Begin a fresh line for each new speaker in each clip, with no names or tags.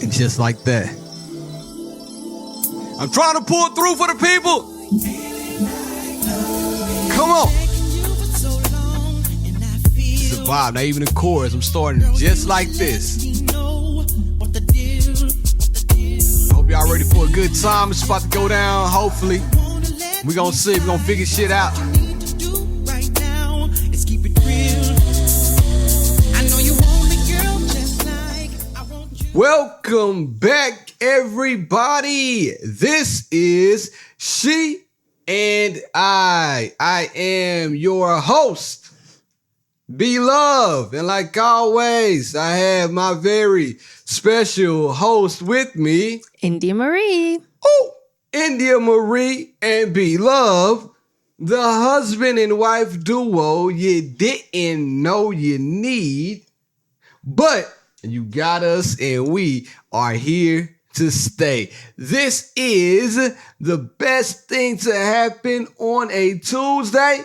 And just like that, I'm trying to pull through for the people. Come on. It's a vibe, not even the chorus. I'm starting just like this. Hope y'all ready for a good time. It's about to go down, hopefully. We're gonna see, we're gonna figure shit out. Welcome back, everybody. This is She and I. I am your host, Beloved. And like always, I have my very special host with me,
India Marie.
Oh, India Marie and Beloved, the husband and wife duo you didn't know you need, but you got us and we are here to stay. This is the best thing to happen on a Tuesday. I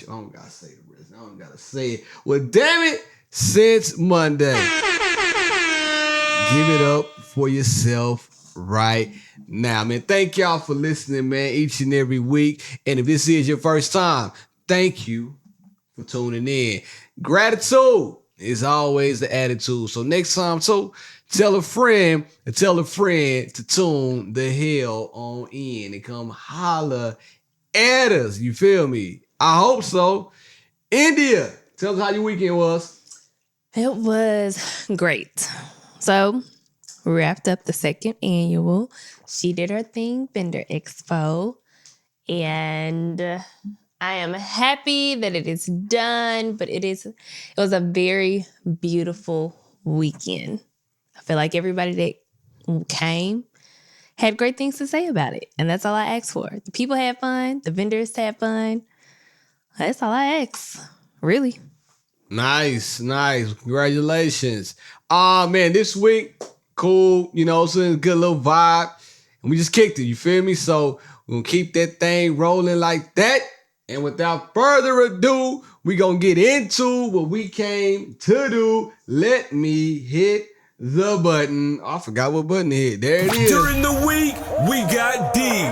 don't gotta say the rest. I don't gotta say it. Well, damn it, since Monday. Give it up for yourself right now, man. Thank y'all for listening, man, each and every week. And if this is your first time, thank you for tuning in. Gratitude is always the attitude. So next time, too, tell a friend to tune the hell on in and come holla at us. You feel me? I hope so. India, tell us how your weekend was.
It was great. So, we wrapped up the second annual She Did Her Thing Vendor Expo. And I am happy that it is done, but it was a very beautiful weekend. I feel like everybody that came had great things to say about it. And that's all I asked for. The people had fun. The vendors had fun. That's all I asked, really.
Nice. Congratulations. Man, this week, cool. You know, it's a good little vibe. And we just kicked it, you feel me? So we're going to keep that thing rolling like that. And without further ado, we're going to get into what we came to do. Let me hit the button. Oh, I forgot what button to hit. There it is.
During the week, we got deep.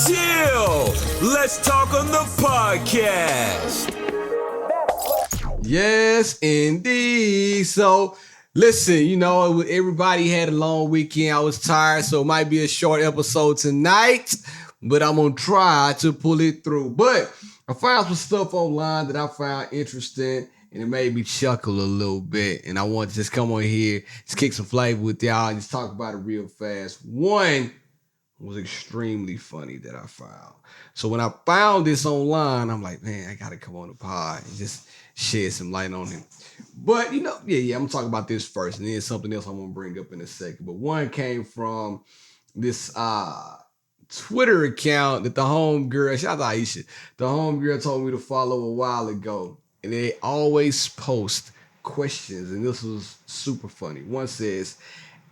Chill. Let's talk on the podcast.
Yes, indeed. So, listen, you know, everybody had a long weekend. I was tired, so it might be a short episode tonight, but I'm going to try to pull it through. But I found some stuff online that I found interesting, and it made me chuckle a little bit. And I want to just come on here, just kick some flavor with y'all, and just talk about it real fast. One was extremely funny that I found. So when I found this online, I'm like, man, I got to come on the pod and just shed some light on him. But, you know, I'm going to talk about this first, and then something else I'm going to bring up in a second. But one came from this Twitter account that the homegirl, shout out to Aisha, the homegirl told me to follow a while ago. And they always post questions, and this was super funny. One says,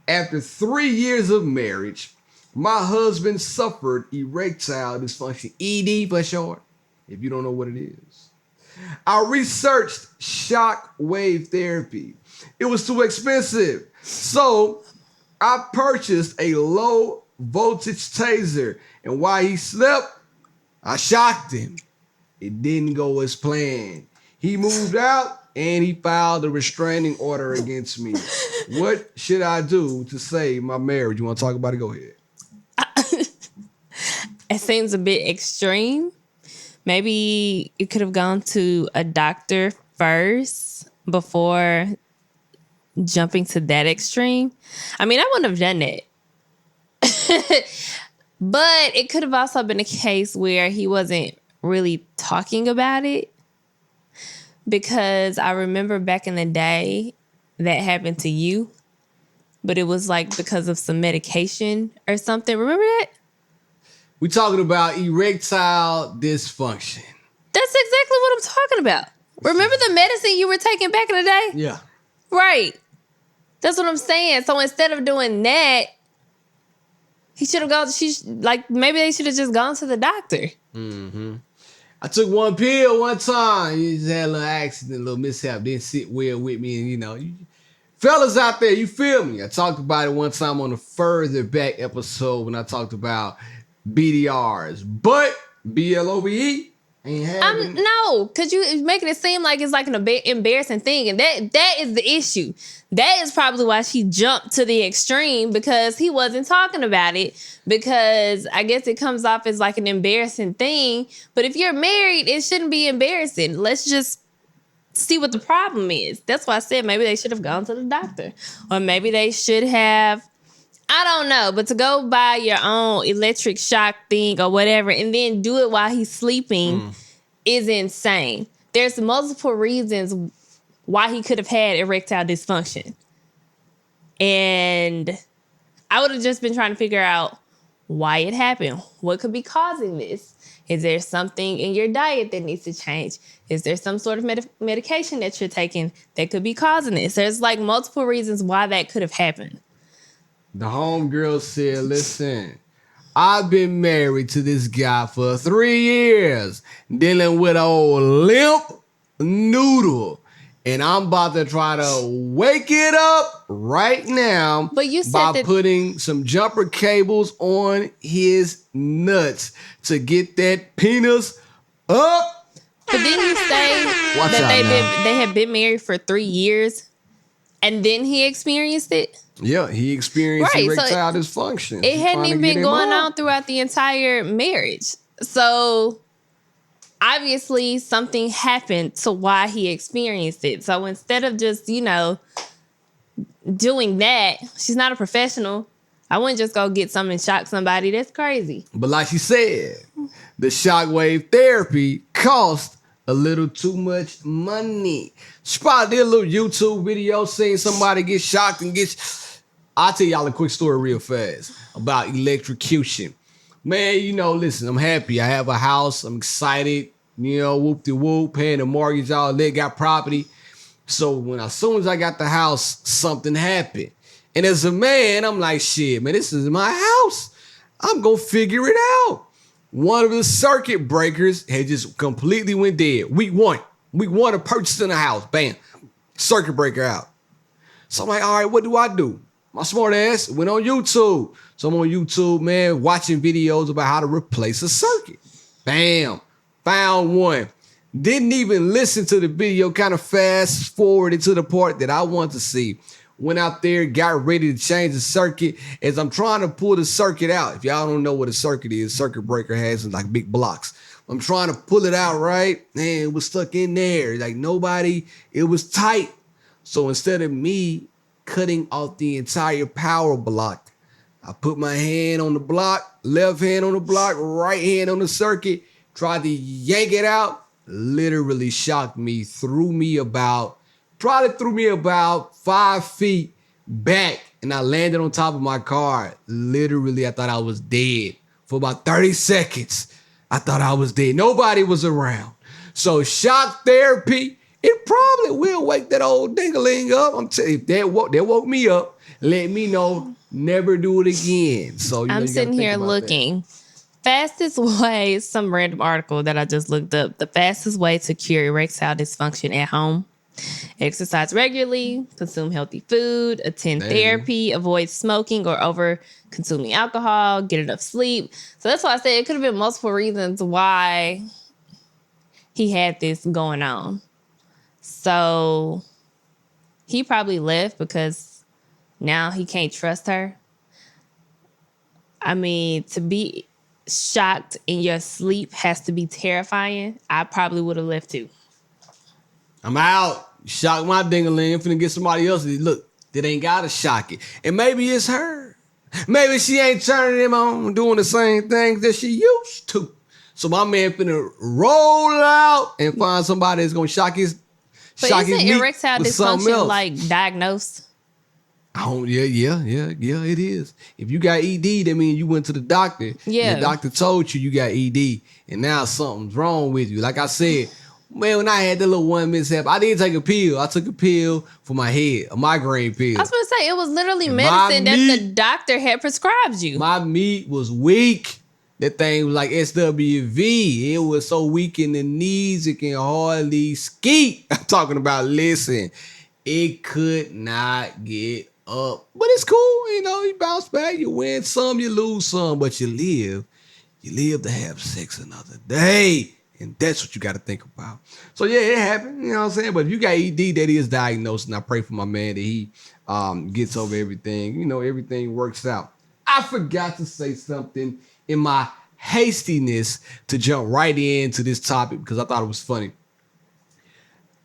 after 3 years of marriage, my husband suffered erectile dysfunction, ED for short, if you don't know what it is. I researched shock wave therapy. It was too expensive. So I purchased a low voltage taser. And while he slept, I shocked him. It didn't go as planned. He moved out and he filed a restraining order against me. What should I do to save my marriage? You want to talk about it? Go ahead.
It seems a bit extreme. Maybe you could have gone to a doctor first before jumping to that extreme. I mean, I wouldn't have done that. But it could have also been a case where he wasn't really talking about it. Because I remember back in the day that happened to you. But it was like because of some medication or something. Remember that?
We're talking about erectile dysfunction.
That's exactly what I'm talking about. Remember the medicine you were taking back in the day?
Yeah.
Right. That's what I'm saying. So instead of doing that, he should have gone, maybe they should have just gone to the doctor.
Mm-hmm. I took one pill one time. You just had a little accident, a little mishap. Didn't sit well with me. And, you know, Fellas out there, you feel me? I talked about it one time on a further back episode when I talked about BDRs, but BLOBE ain't having.
No, because you making it seem like it's like an embarrassing thing, and that is the issue. That is probably why she jumped to the extreme, because he wasn't talking about it, because I guess it comes off as like an embarrassing thing. But if you're married, it shouldn't be embarrassing. Let's just see what the problem is. That's why I said maybe they should have gone to the doctor, or maybe they should have, I don't know, but to go buy your own electric shock thing or whatever and then do it while he's sleeping is insane. There's multiple reasons why he could have had erectile dysfunction. And I would have just been trying to figure out why it happened. What could be causing this? Is there something in your diet that needs to change? Is there some sort of medication that you're taking that could be causing this? There's like multiple reasons why that could have happened.
The homegirl said, listen, I've been married to this guy for 3 years, dealing with an old limp noodle. And I'm about to try to wake it up right now
But you said
by
that
putting some jumper cables on his nuts to get that penis up.
But didn't you say
Watch out now.
they had been married for 3 years and then he experienced it?
Yeah, he experienced
Right, so
erectile dysfunction.
It
She's
hadn't
trying to
even
get
been
him
going
up.
on throughout the entire marriage. So obviously something happened to why he experienced it. So instead of just, doing that, she's not a professional. I wouldn't just go get something and shock somebody. That's crazy.
But like she said, the shockwave therapy cost a little too much money. She probably did a little YouTube video seeing somebody get shocked and I'll tell y'all a quick story real fast about electrocution. Man, listen, I'm happy. I have a house. I'm excited. Whoop-de-whoop, paying the mortgage, all that, got property. So as soon as I got the house, something happened. And as a man, I'm like, shit, man, this is my house. I'm going to figure it out. One of the circuit breakers had just completely went dead. Week one of purchasing a house. Bam. Circuit breaker out. So I'm like, all right, what do I do? My smart ass went on YouTube. So I'm on YouTube, man, watching videos about how to replace a circuit. Bam. Found one. Didn't even listen to the video, kind of fast forwarded to the part that I want to see. Went out there, got ready to change the circuit. As I'm trying to pull the circuit out, if y'all don't know what a circuit is, circuit breaker has like big blocks. I'm trying to pull it out, right? Man, it was stuck in there. Like it was tight. So instead of me cutting off the entire power block, I put my hand on the block, left hand on the block, right hand on the circuit, tried to yank it out, literally shocked me, threw me about 5 feet back, and I landed on top of my car. Literally, I thought I was dead. For about 30 seconds, I thought I was dead. Nobody was around. So shock therapy, it probably will wake that old dingaling up. I'm telling you, that woke me up. Let me know, never do it again. So
I'm sitting here looking. Fastest way, some random article that I just looked up. The fastest way to cure erectile dysfunction at home: exercise regularly, consume healthy food, attend therapy, avoid smoking or over consuming alcohol, get enough sleep. So that's why I said it could have been multiple reasons why he had this going on. So he probably left because now he can't trust her. I mean, to be shocked in your sleep has to be terrifying. I probably would have left too.
I'm out. Shock my dingaling. I'm finna get somebody else. Look, that ain't gotta shock it. And maybe it's her. Maybe she ain't turning him on, doing the same things that she used to. So my man finna roll out and find somebody that's gonna shock his
But
shock his
isn't
meat
erectile
with something
dysfunction
else.
like diagnosed?
Oh, yeah, it is. If you got ED, that means you went to the doctor.
Yeah.
And the doctor told you got ED, and now something's wrong with you. Like I said, man, when I had that little one mishap, I didn't take a pill. I took a pill for my head, a migraine pill.
I was going to say, it was literally
And
medicine
my
that the
meat-
doctor had prescribed you.
My meat was weak. That thing was like SWV. It was so weak in the knees, it can hardly skeet. I'm talking about, listen, It could not get up. But it's cool, you bounce back, you win some, you lose some, but you live. You live to have sex another day. And that's what you got to think about. So yeah, it happened, you know what I'm saying? But if you got ED, that is diagnosed, and I pray for my man that he gets over everything. Everything works out. I forgot to say something in my hastiness to jump right into this topic because I thought it was funny.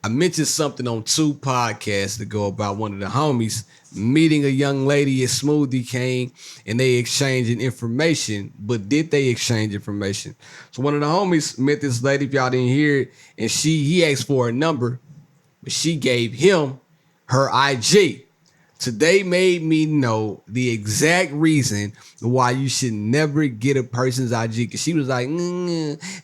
I mentioned something on 2 podcasts ago about one of the homies meeting a young lady at Smoothie King and they exchanging information. But did they exchange information? So one of the homies met this lady, if y'all didn't hear it, and he asked for a number, but she gave him her IG. Today made me know the exact reason why you should never get a person's IG. Because she was like,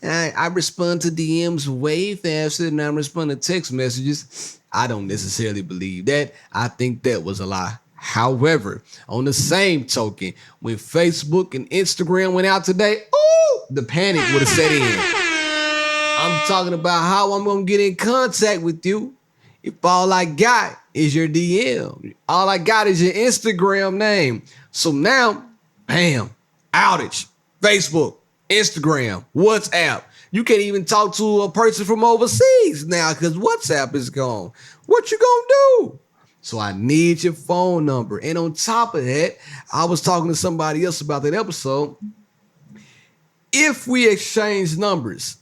I respond to DMs way faster than I respond to text messages. I don't necessarily believe that. I think that was a lie. However, on the same token, when Facebook and Instagram went out today, the panic would have set in. I'm talking about how I'm going to get in contact with you if all I got is your DM. All I got is your Instagram name. So now, bam, outage. Facebook, Instagram, WhatsApp. You can't even talk to a person from overseas now because WhatsApp is gone. What you gonna do? So I need your phone number. And on top of that, I was talking to somebody else about that episode. If we exchange numbers,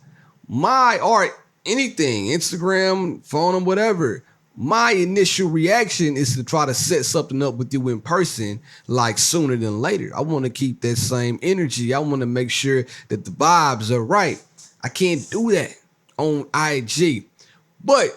anything, Instagram, phone, whatever, my initial reaction is to try to set something up with you in person, like sooner than later. I want to keep that same energy. I want to make sure that the vibes are right. I can't do that on IG. But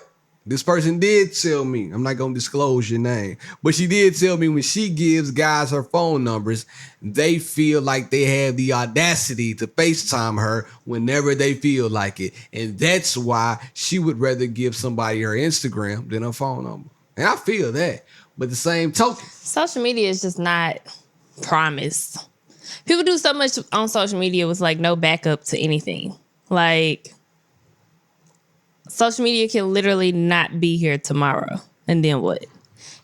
this person did tell me, I'm not going to disclose your name, but she did tell me when she gives guys her phone numbers, they feel like they have the audacity to FaceTime her whenever they feel like it. And that's why she would rather give somebody her Instagram than her phone number. And I feel that. But the same token,
Social media is just not promised. People do so much on social media with like no backup to anything. Like, social media can literally not be here tomorrow. And then what?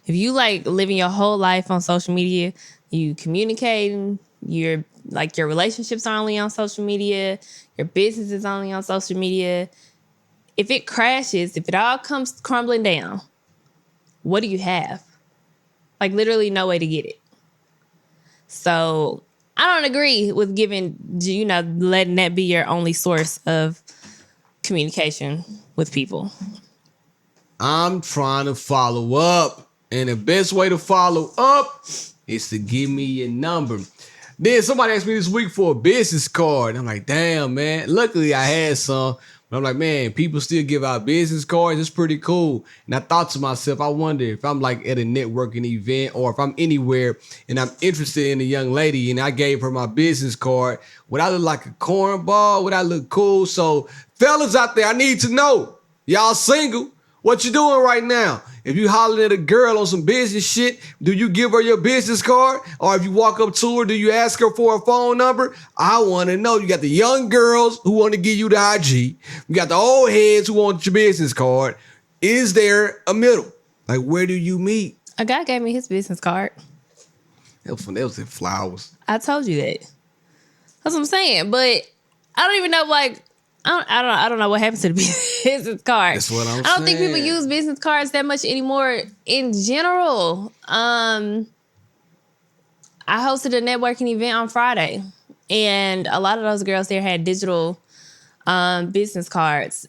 If you like living your whole life on social media, you communicating, your relationships are only on social media, your business is only on social media. If it crashes, if it all comes crumbling down, what do you have? Like literally no way to get it. So I don't agree with letting that be your only source of communication with people.
I'm trying to follow up. And the best way to follow up is to give me your number. Then somebody asked me this week for a business card. I'm like, damn, man. Luckily, I had some. But I'm like, man, people still give out business cards. It's pretty cool. And I thought to myself, I wonder if I'm like at a networking event or if I'm anywhere and I'm interested in a young lady and I gave her my business card, would I look like a cornball? Would I look cool? So fellas out there, I need to know. Y'all single? What you doing right now? If you hollering at a girl on some business shit, do you give her your business card? Or if you walk up to her, do you ask her for a phone number? I want to know. You got the young girls who want to give you the IG. You got the old heads who want your business card. Is there a middle? Like, where do you meet?
A guy gave me his business card.
That was in flowers.
I told you that. That's what I'm saying. But I don't even know, like, I don't know what happened to the business card.
That's what I'm saying.
I don't think people use business cards that much anymore in general. I hosted a networking event on Friday, and a lot of those girls there had digital business cards.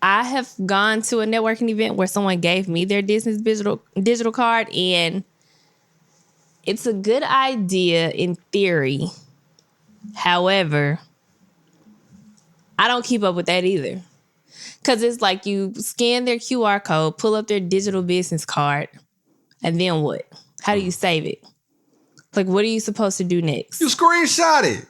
I have gone to a networking event where someone gave me their business digital card, and it's a good idea in theory. However, I don't keep up with that either. Because it's like you scan their QR code, pull up their digital business card, and then what? How do you save it? Like, what are you supposed to do next?
You screenshot it.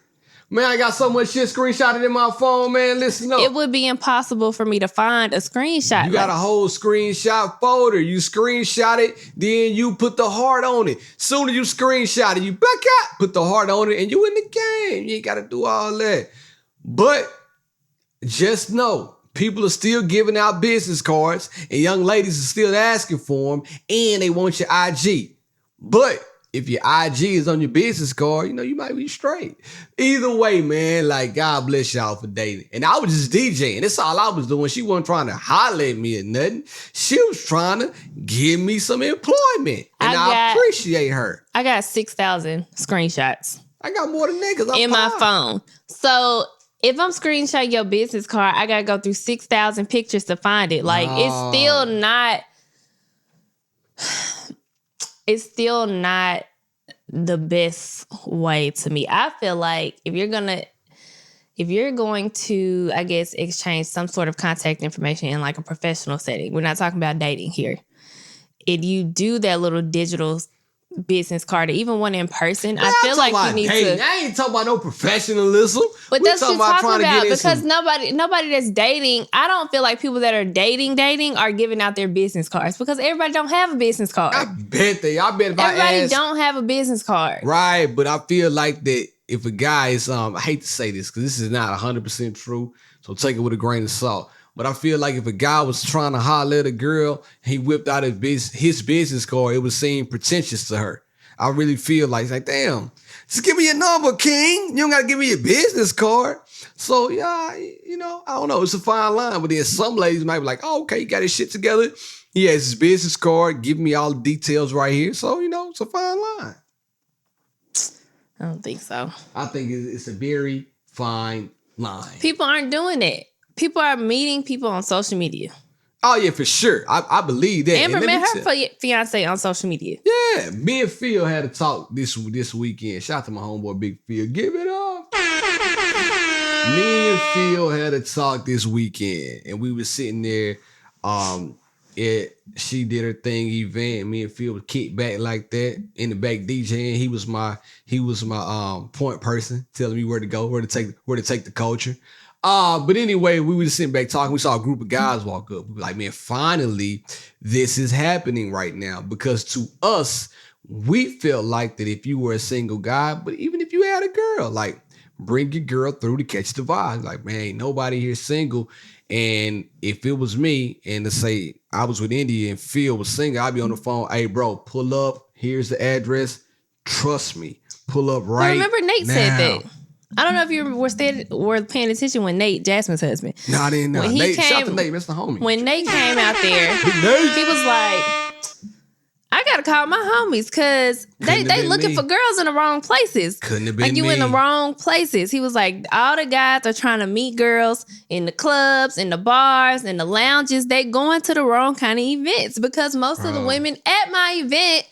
Man, I got so much shit screenshotted in my phone, man. Listen up.
It would be impossible for me to find a screenshot.
You got a whole screenshot folder. You screenshot it, then you put the heart on it. Soon as you screenshot it, you back out, put the heart on it, and you in the game. You ain't got to do all that. But just know, People are still giving out business cards, and young ladies are still asking for them, and they want your IG. But if your IG is on your business card, you might be straight. Either way, man, like, God bless y'all for dating. And I was just DJing. That's all I was doing. She wasn't trying to holler at me or nothing. She was trying to give me some employment. And I appreciate her.
I got 6,000 screenshots.
I got more than niggas
in my phone. So if I'm screenshotting your business card, I got to go through 6,000 pictures to find it. Like, it's still not the best way to me. I feel like if you're going to, I guess, exchange some sort of contact information in like a professional setting, we're not talking about dating here. If you do that little digital business card or even one in person, I feel like you need to.
I ain't talking about no professionalism.
But that's what you're talking about, because nobody that's dating, I don't feel like people that are dating are giving out their business cards, because everybody don't have a business card.
I bet if
everybody don't have a business card.
Right, but I feel like that if a guy is, I hate to say this because this is not 100% true, so take it with a grain of salt. But I feel like if a guy was trying to holler at a girl, he whipped out his business card, it would seem pretentious to her. I really feel like damn, just give me your number, king. You don't got to give me your business card. So, yeah, I don't know. It's a fine line. But then some ladies might be like, oh, okay, he got his shit together. He has his business card. Give me all the details right here. So, it's a fine line.
I don't think so.
I think it's a very fine line.
People aren't doing it. People are meeting people on social media.
Oh, yeah, for sure. I believe that.
Amber met her fiance on social media.
Yeah, me and Phil had a talk this weekend. Shout out to my homeboy, Big Phil. Give it up. Me and Phil had a talk this weekend, and we was sitting there. She did her thing event. Me and Phil was kicked back like that in the back DJing. He was my point person, telling me where to go, where to take the culture. But anyway, we were just sitting back talking. We saw a group of guys walk up. We were like, man, finally, this is happening right now. Because to us, we felt like that if you were a single guy, but even if you had a girl, like, bring your girl through to catch the vibe. Like, man, ain't nobody here single. And if it was me, and to say I was with India and Phil was single, I'd be on the phone. Hey, bro, pull up. Here's the address. Trust me. Pull up right now.
Remember Nate said that. I don't know if you were paying attention when Nate, Jasmine's husband.
No, I didn't know. Shout out to Nate, that's the homie.
When Nate came out there, he was like, I gotta call my homies because they looking for girls in the wrong places.
Couldn't have been
like you
me.
in the wrong places. He was like, all the guys are trying to meet girls in the clubs, in the bars, in the lounges. They going to the wrong kind of events because most of the women at my event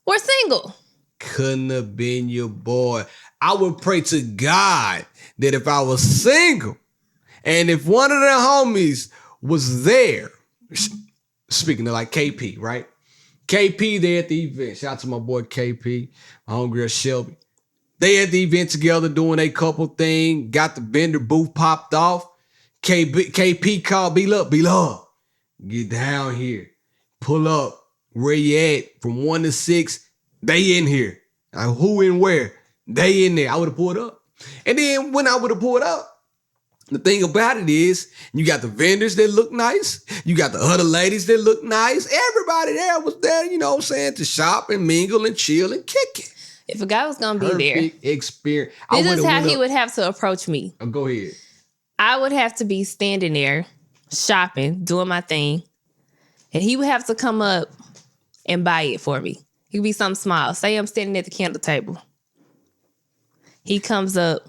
were single.
Couldn't have been your boy. I would pray to God that if I was single and if one of the homies was there, speaking of like KP, right? KP there at the event. Shout out to my boy KP, my homegirl Shelby. They at the event together doing a couple thing, got the vendor booth popped off. KP called B-Love, get down here. Pull up. Where you at? From 1 to 6, they in here. Like, who and where? They in there. I would have pulled up. And then when I would have pulled up, the thing about it is you got the vendors that look nice. You got the other ladies that look nice. Everybody there was there, to shop and mingle and chill and kick it.
If a guy was going to be there.
Perfect experience.
This is how he would have to approach me.
Oh, go ahead.
I would have to be standing there shopping, doing my thing. And he would have to come up and buy it for me. It could be something small. Say I'm standing at the candle table. He comes up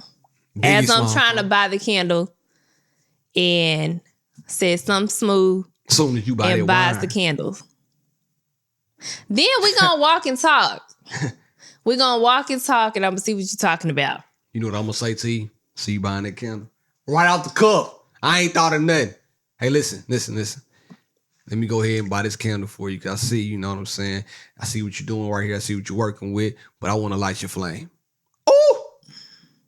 as I'm trying to buy the candle and says something smooth.
Soon as you buy
and buys the candles. Then we gonna walk and talk. We're gonna walk and talk, and I'm gonna see what you're talking about.
You know what I'm gonna say to you? See you buying that candle right out the cup. I ain't thought of nothing. Hey, listen. Let me go ahead and buy this candle for you. Cause I see, you know what I'm saying? I see what you're doing right here. I see what you're working with, but I want to light your flame. Oh,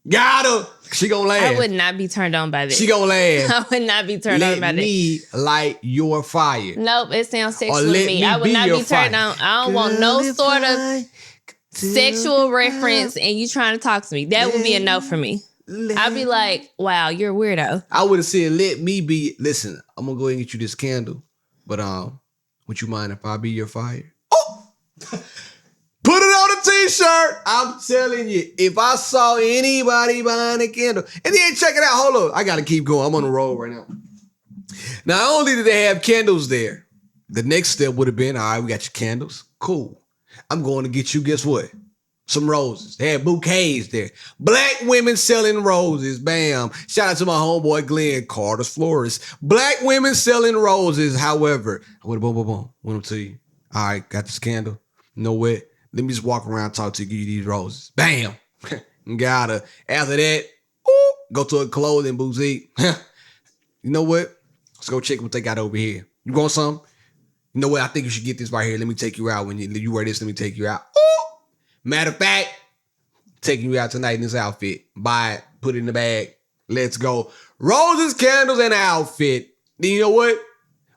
got her. She gonna laugh.
I would not be turned on by this.
She gonna laugh.
I would not be turned on by this.
Let me light your fire.
Nope, it sounds sexual to me. I would not be turned on. I don't want no sort of sexual reference and you trying to talk to me. That would be a no for me. I'd be like, wow, you're a weirdo.
I would have said, let me be. Listen, I'm gonna go ahead and get you this candle, but would you mind if I be your fire? Oh, put it on a t-shirt. I'm telling you, if I saw anybody buying a candle, and then check it out. Hold on, I gotta keep going. I'm on the road right now. Not only did they have candles there, the next step would have been, all right, we got your candles. Cool. I'm going to get you, guess what? Some roses. They had bouquets there. Black women selling roses. Bam. Shout out to my homeboy Glenn, Carter's Florist. Black women selling roses. However, I went boom. Went up to you. All right, got this candle. You know what? Let me just walk around, talk to you, give you these roses. Bam. Got her. After that, go to a clothing boutique. You know what? Let's go check what they got over here. You want something? You know what? I think you should get this right here. Let me take you out. When you wear this, let me take you out. Ooh. Matter of fact, taking you out tonight in this outfit. Buy it. Put it in the bag. Let's go. Roses, candles, and an outfit. Then you know what?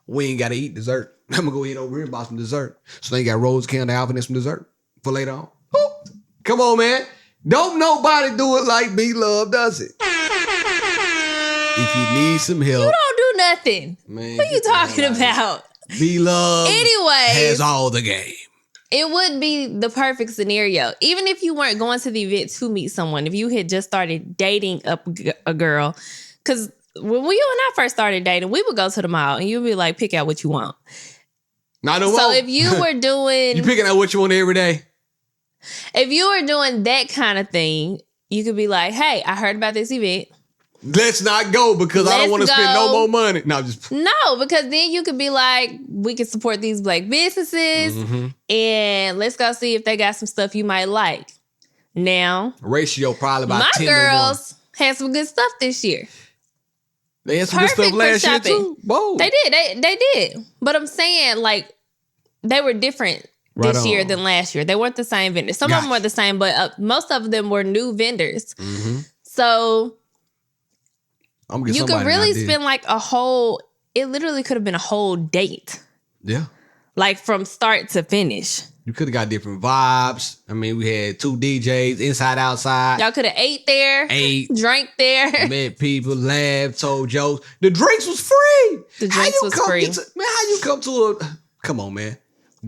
We ain't got to eat dessert. I'm going to go eat over here and buy some dessert. So they got rose, candle, outfit, and some dessert for later on. Ooh. Come on, man. Don't nobody do it like B-Love does it. If you need some help.
You don't do nothing.
Man,
what are you talking about?
B-Love
Anyways,
has all the game.
It would be the perfect scenario. Even if you weren't going to the event to meet someone, if you had just started dating a girl, because when you and I first started dating, we would go to the mall and you'd be like, pick out what you want.
Not no
So
more.
if you were doing...
You picking out what you want every day?
If you were doing that kind of thing, you could be like, hey, I heard about this event.
Let's not go because I don't want to spend no more money. No,
because then you could be like, we can support these black businesses and let's go see if they got some stuff you might like. Now,
ratio probably about
my
10
girls had some good stuff this year.
They had some good stuff last year too. Whoa.
They did. They did. But I'm saying, like, they were different this year than last year. They weren't the same vendors. Some of them were the same, but most of them were new vendors. So you could really spend like it literally could have been a whole date.
Yeah.
Like from start to finish.
You could have got different vibes. I mean, we had 2 DJs, inside, outside.
Y'all could have ate there. Drank there.
Met people, laughed, told jokes. The drinks was free.
The drinks was free.
How you come to a... Come on, man.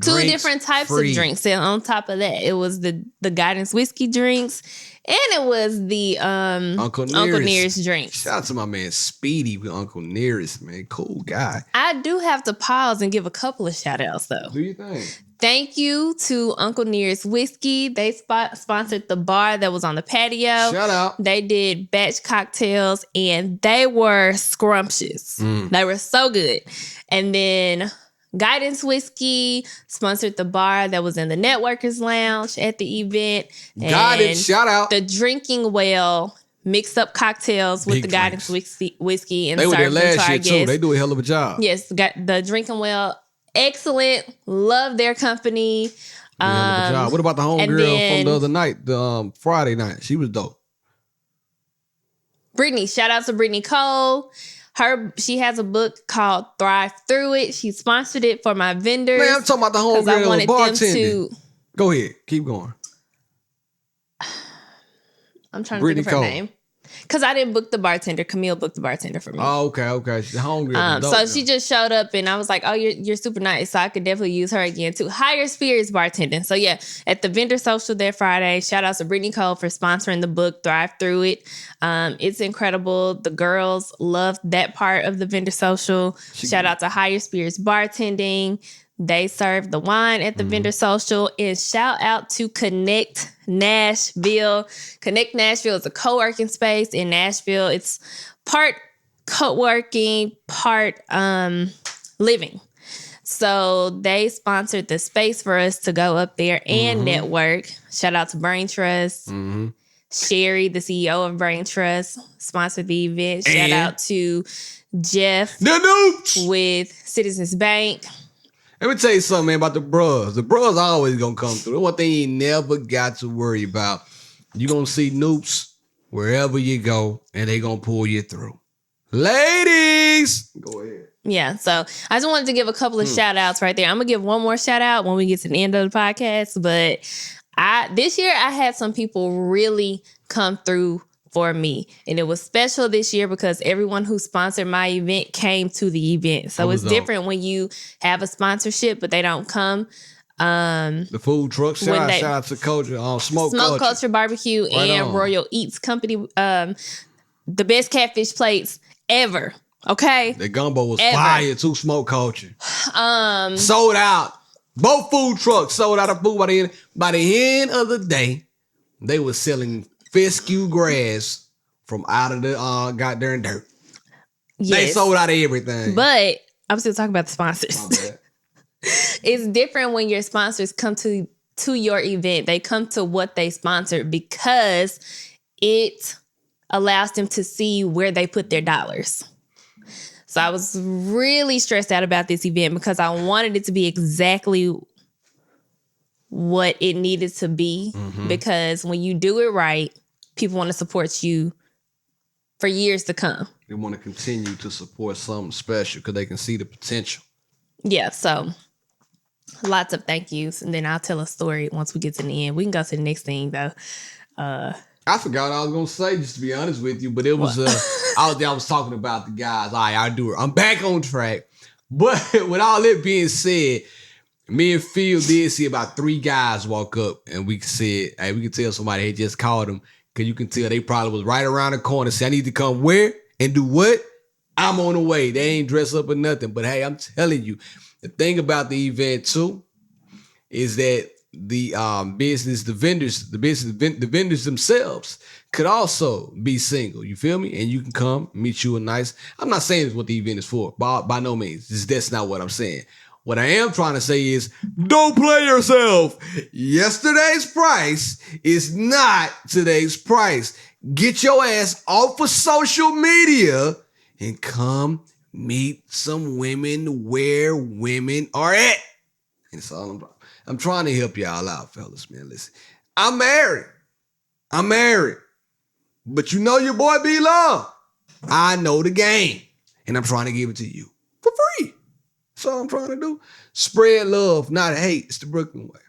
2 different types of drinks. And on top of that, it was the Guidance whiskey drinks. And it was the Uncle Nearest drinks.
Shout out to my man Speedy with Uncle Nearest, man. Cool guy.
I do have to pause and give a couple of shout outs, though.
Do you think?
Thank you to Uncle Nearest Whiskey. They sponsored the bar that was on the patio.
Shout out.
They did batch cocktails and they were scrumptious. They were so good. And then Guidance Whiskey sponsored the bar that was in the Networkers Lounge at the event.
Got it. Shout out.
The Drinking Well mixed up cocktails with the Guidance whiskey and
they were there last year
guests.
too. They do a hell of a job.
Yes, got the Drinking Well. Excellent. Love their company.
Hell of a job. What about the homegirl from the other night, the Friday night? She was dope.
Brittany. Shout out to Brittany Cole. She has a book called Thrive Through It. She sponsored it for my vendors.
Man, I'm talking about the homegirl bartending. Go ahead. Keep going.
I'm trying to think of her name. Because I didn't book the bartender. Camille booked the bartender for me.
Oh, okay. She's the homegirl.
So she just showed up and I was like, oh, you're super nice. So I could definitely use her again too. Higher Spirits Bartending. So yeah, at the vendor social there Friday, shout out to Brittany Cole for sponsoring the book, Thrive Through It. It's incredible. The girls loved that part of the vendor social. Shout out to Higher Spirits Bartending. They serve the wine at the vendor social. And shout out to Connect Nashville. Connect Nashville is a co-working space in Nashville. It's part co-working, part living. So they sponsored the space for us to go up there and network. Shout out to Brain Trust. Sherry, the CEO of Brain Trust, sponsored the event. Shout out to Jeff with Citizens Bank.
Let me tell you something, man, about the bros. The bros always gonna come through. One thing you never got to worry about. You gonna see Noops wherever you go, and they gonna pull you through. Ladies, go ahead.
Yeah, so I just wanted to give a couple of shout outs right there. I'm gonna give one more shout out when we get to the end of the podcast. But this year I had some people really come through for me. And it was special this year because everyone who sponsored my event came to the event. So it's different when you have a sponsorship, but they don't come.
The food truck, shout out to Culture, Smoke
Culture Barbecue and Royal Eats Company, the best catfish plates ever. Okay,
the gumbo was fire too. Smoke Culture, sold out. Both food trucks sold out of food by the end of the day. They were selling fescue grass from out of the goddamn dirt. Yes. They sold out of everything.
But I'm still talking about the sponsors. It's different when your sponsors come to your event. They come to what they sponsored because it allows them to see where they put their dollars. So I was really stressed out about this event because I wanted it to be exactly what it needed to be. Mm-hmm. Because when you do it right, people want to support you for years to come.
They want to continue to support something special because they can see the potential.
Yeah, so lots of thank yous. And then I'll tell a story once we get to the end. We can go to the next thing, though.
I forgot what I was going to say, just to be honest with you. But it was, I was talking about the guys. All right, I do it. I'm back on track. But with all that being said, me and Phil did see about 3 guys walk up. And we said, hey, we could tell somebody had just called them. Because you can tell they probably was right around the corner. Say, I need to come where and do what? I'm on the way. They ain't dressed up or nothing. But hey, I'm telling you, the thing about the event too is that the vendors themselves could also be single. You feel me? And you can come meet you a nice. I'm not saying it's what the event is for. By no means. That's not what I'm saying. What I am trying to say is don't play yourself. Yesterday's price is not today's price. Get your ass off of social media and come meet some women where women are at. And that's all I'm trying to help y'all out, fellas, man. Listen, I'm married. But you know your boy B-Long. I know the game. And I'm trying to give it to you for free. That's all I'm trying to do. Spread love, not hate. It's the Brooklyn way.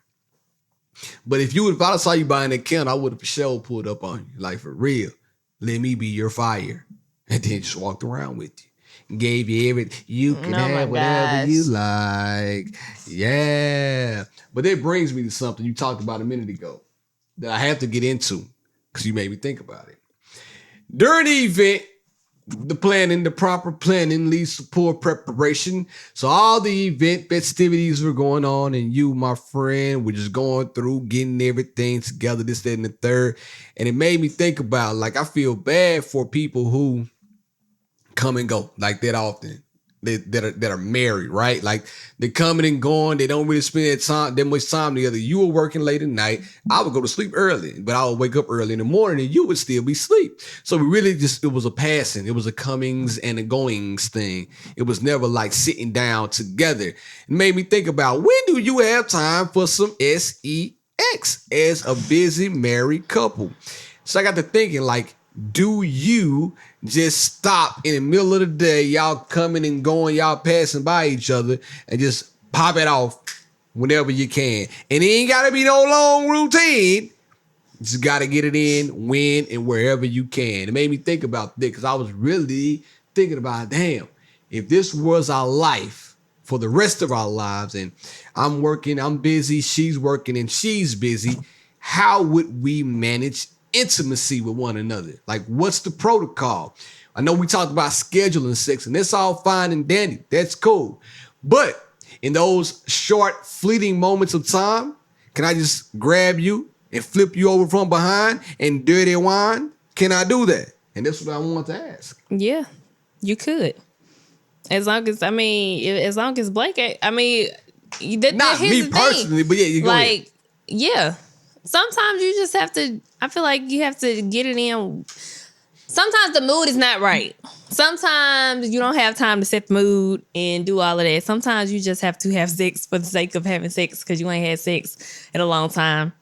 But if I saw you buying that can, I would have for sure pulled up on you. Like, for real. Let me be your fire. And then just walked around with you. Gave you everything. You can have whatever you like. Yeah. But that brings me to something you talked about a minute ago that I have to get into because you made me think about it. During the event, the proper planning leads to poor preparation. So all the event festivities were going on and you, my friend, were just going through, getting everything together, this, that, and the third. And it made me think about, like, I feel bad for people who come and go like that often. That are married, right? Like they're coming and going. They don't really spend that much time together. You were working late at night. I would go to sleep early, but I would wake up early in the morning and you would still be asleep. So we really it was a passing. It was a comings and a goings thing. It was never like sitting down together. It made me think about, when do you have time for some sex as a busy married couple? So I got to thinking, like, do you just stop in the middle of the day, y'all coming and going, y'all passing by each other, and just pop it off whenever you can? And it ain't got to be no long routine. Just got to get it in when and wherever you can. It made me think about that because I was really thinking about, damn, if this was our life for the rest of our lives, and I'm working, I'm busy, she's working, and she's busy, how would we manage intimacy with one another? Like, what's the protocol? I know we talked about scheduling sex, and that's all fine and dandy. That's cool. But in those short, fleeting moments of time, can I just grab you and flip you over from behind and dirty wine? Can I do that? And that's what I want to ask.
Yeah, you could. As long as Blake, not
me personally, but yeah, you go ahead.
Yeah. Sometimes you just have to, I feel like you have to get it in. Sometimes the mood is not right. Sometimes you don't have time to set the mood and do all of that. Sometimes you just have to have sex for the sake of having sex because you ain't had sex in a long time.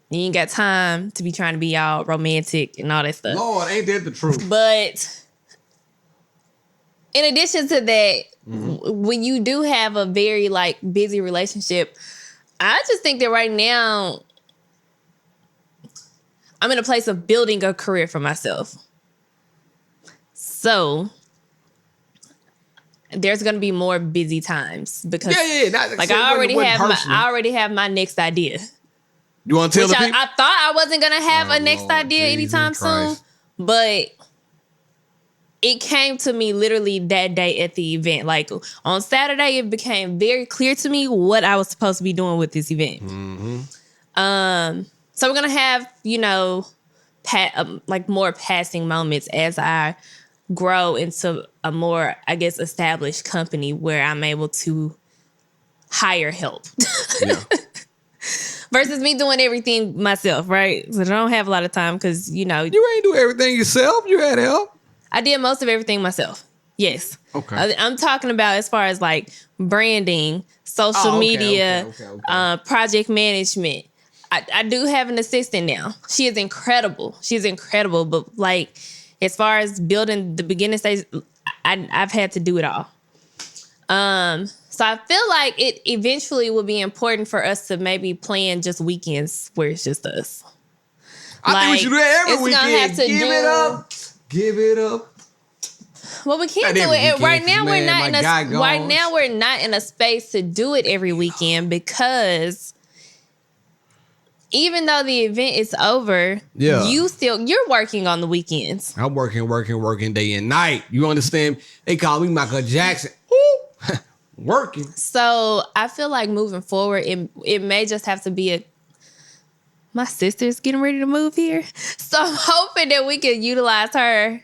You ain't got time to be trying to be all romantic and all that stuff.
Lord, ain't that the truth?
But in addition to that, when you do have a very busy relationship, I just think that right now, I'm in a place of building a career for myself. So there's going to be more busy times because I already have my next idea.
You want to tell the people?
I thought I wasn't going to have a next idea anytime soon, but it came to me literally that day at the event. Like on Saturday, it became very clear to me what I was supposed to be doing with this event. So we're going to have, like more passing moments as I grow into a more, I guess, established company where I'm able to hire help. Yeah. Versus me doing everything myself, right? So I don't have a lot of time because, You ain't
do everything yourself. You had help.
I did most of everything myself. Yes.
Okay.
I'm talking about as far as like branding, social media, project management. I do have an assistant now. She is incredible. But like, as far as building the beginning stage, I've had to do it all. So I feel like it eventually will be important for us to maybe plan just weekends where it's just us.
I think we should do that every weekend.
Have to
Give it up.
Well, we can't do it right now. We're not in a space to do it every weekend because even though the event is over, you're working on the weekends.
I'm working day and night. You understand? They call me Michael Jackson. Working.
So I feel like moving forward, it may just have to be my sister's getting ready to move here. So I'm hoping that we can utilize her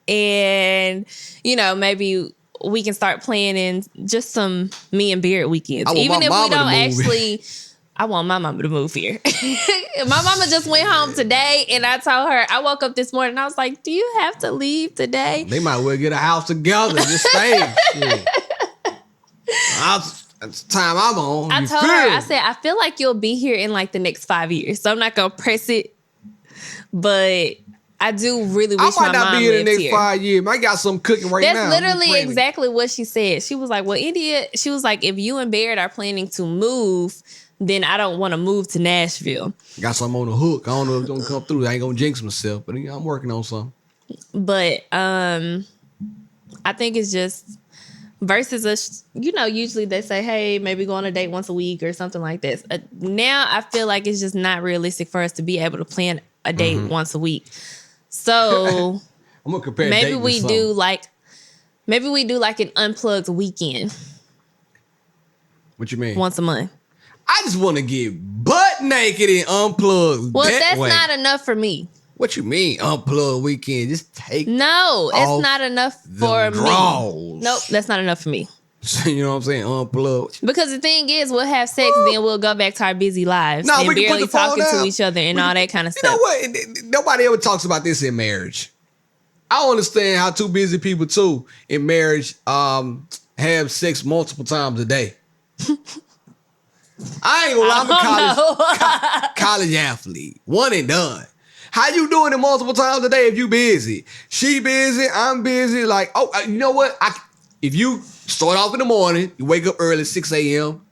and, maybe we can start planning just some me and Beard weekends. Even if we don't actually... I want my mama to move here. My mama just went home today, and I told her, I woke up this morning, and I was like, do you have to leave today?
They might well get a house together. Just stay. That's the time I'm on.
I told her, I said, I feel like you'll be here in like the next 5 years. So I'm not going to press it. But I do really wish my mom lived here. I might not be here in the next
5 years. I got something cooking right now.
That's literally exactly what she said. She was like, well, India, she was like, if you and Barrett are planning to move, then I don't want to move to Nashville.
Got something on the hook. I don't know if it's going to come through. I ain't going to jinx myself, but I'm working on something.
But I think it's just versus us, usually they say, hey, maybe go on a date once a week or something like this. Now I feel like it's just not realistic for us to be able to plan a date once a week. So
I'm gonna compare.
Maybe we do like an unplugged weekend.
What you mean?
Once a month.
I just want to get butt naked and unplugged.
Well, that's not enough for me.
What you mean unplugged weekend? Just take.
No, it's not enough for me. Nope, that's not enough for me.
You know what I'm saying? Unplugged.
Because the thing is, we'll have sex, then we'll go back to our busy lives and barely talking to each other and all that kind of stuff.
You know what? Nobody ever talks about this in marriage. I don't understand how two busy people too in marriage have sex multiple times a day. I ain't gonna lie, I'm a college athlete. One and done. How you doing it multiple times a day if you busy? She busy, I'm busy. Like, you know what? If you start off in the morning, you wake up early, 6 a.m.,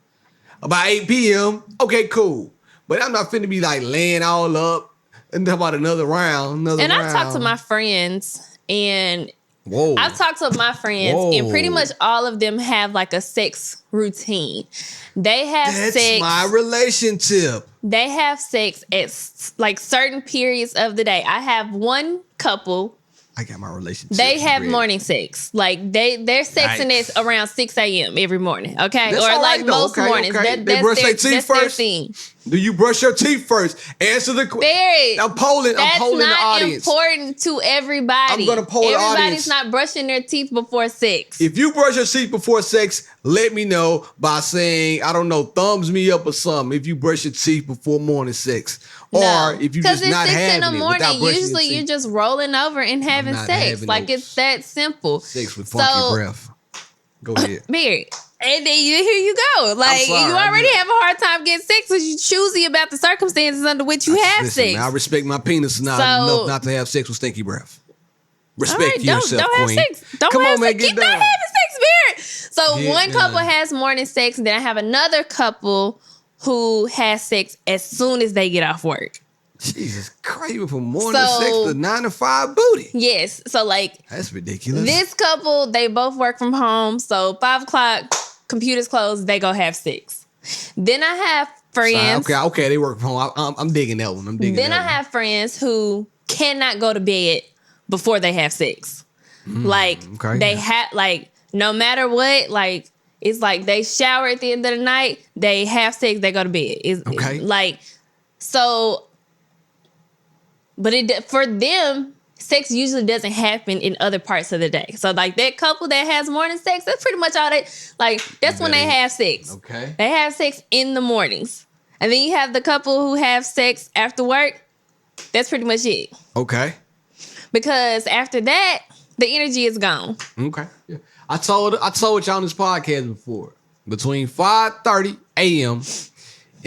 about 8 p.m., okay, cool. But I'm not finna be like laying all up and talk about another round.
I've talked to my friends and and pretty much all of them have like a sex routine. They have sex.
That's my relationTIP.
They have sex at like certain periods of the day. I have one couple.
I got my relationTIP.
They have morning sex. Like they're sexing it around 6 a.m. every morning. Okay.
That's
or like most mornings.
Okay. They brush their teeth first. Do you brush your teeth first? Answer the question. I'm polling the audience.
That's not important to everybody.
I'm going to poll the audience.
Everybody's not brushing their teeth before sex.
If you brush your teeth before sex, let me know by saying, I don't know, thumbs me up or something if you brush your teeth before morning sex. Or if you just not having it without brushing your teeth. Because it's 6 in the morning. Usually you're just rolling over and having sex. Like it's that simple. Sex with funky breath. Go ahead.
Mary. And then here you go. Like, you already have a hard time getting sex because you're choosy about the circumstances under which you have sex.
Man, I respect my penis enough not to have sex with stinky breath. Respect yourself,
don't
queen.
Have sex. Don't
Come
have
on, man,
sex. Keep not having sex, Barrett. So one couple has morning sex, and then I have another couple who has sex as soon as they get off work.
Jesus Christ, you went from morning
So-
6 to 9 to 5 booty.
Yes. So like
That's ridiculous.
this couple, they both work from home. So 5 o'clock, computers closed, they go have sex. Then I have friends.
Okay, they work from home. I'm digging that one.
Then I have friends who cannot go to bed before they have sex. Like
okay.
they have like no matter what, like it's like they shower at the end of the night, they have sex, they go to bed.
Okay.
Like so, but for them, sex usually doesn't happen in other parts of the day. So like that couple that has morning sex, that's pretty much all they like. That's when they have sex.
Okay.
They have sex in the mornings, and then you have the couple who have sex after work. That's pretty much it.
Okay.
Because after that, the energy is gone.
Okay. Yeah. I told y'all on this podcast before. Between 5:30 a.m. and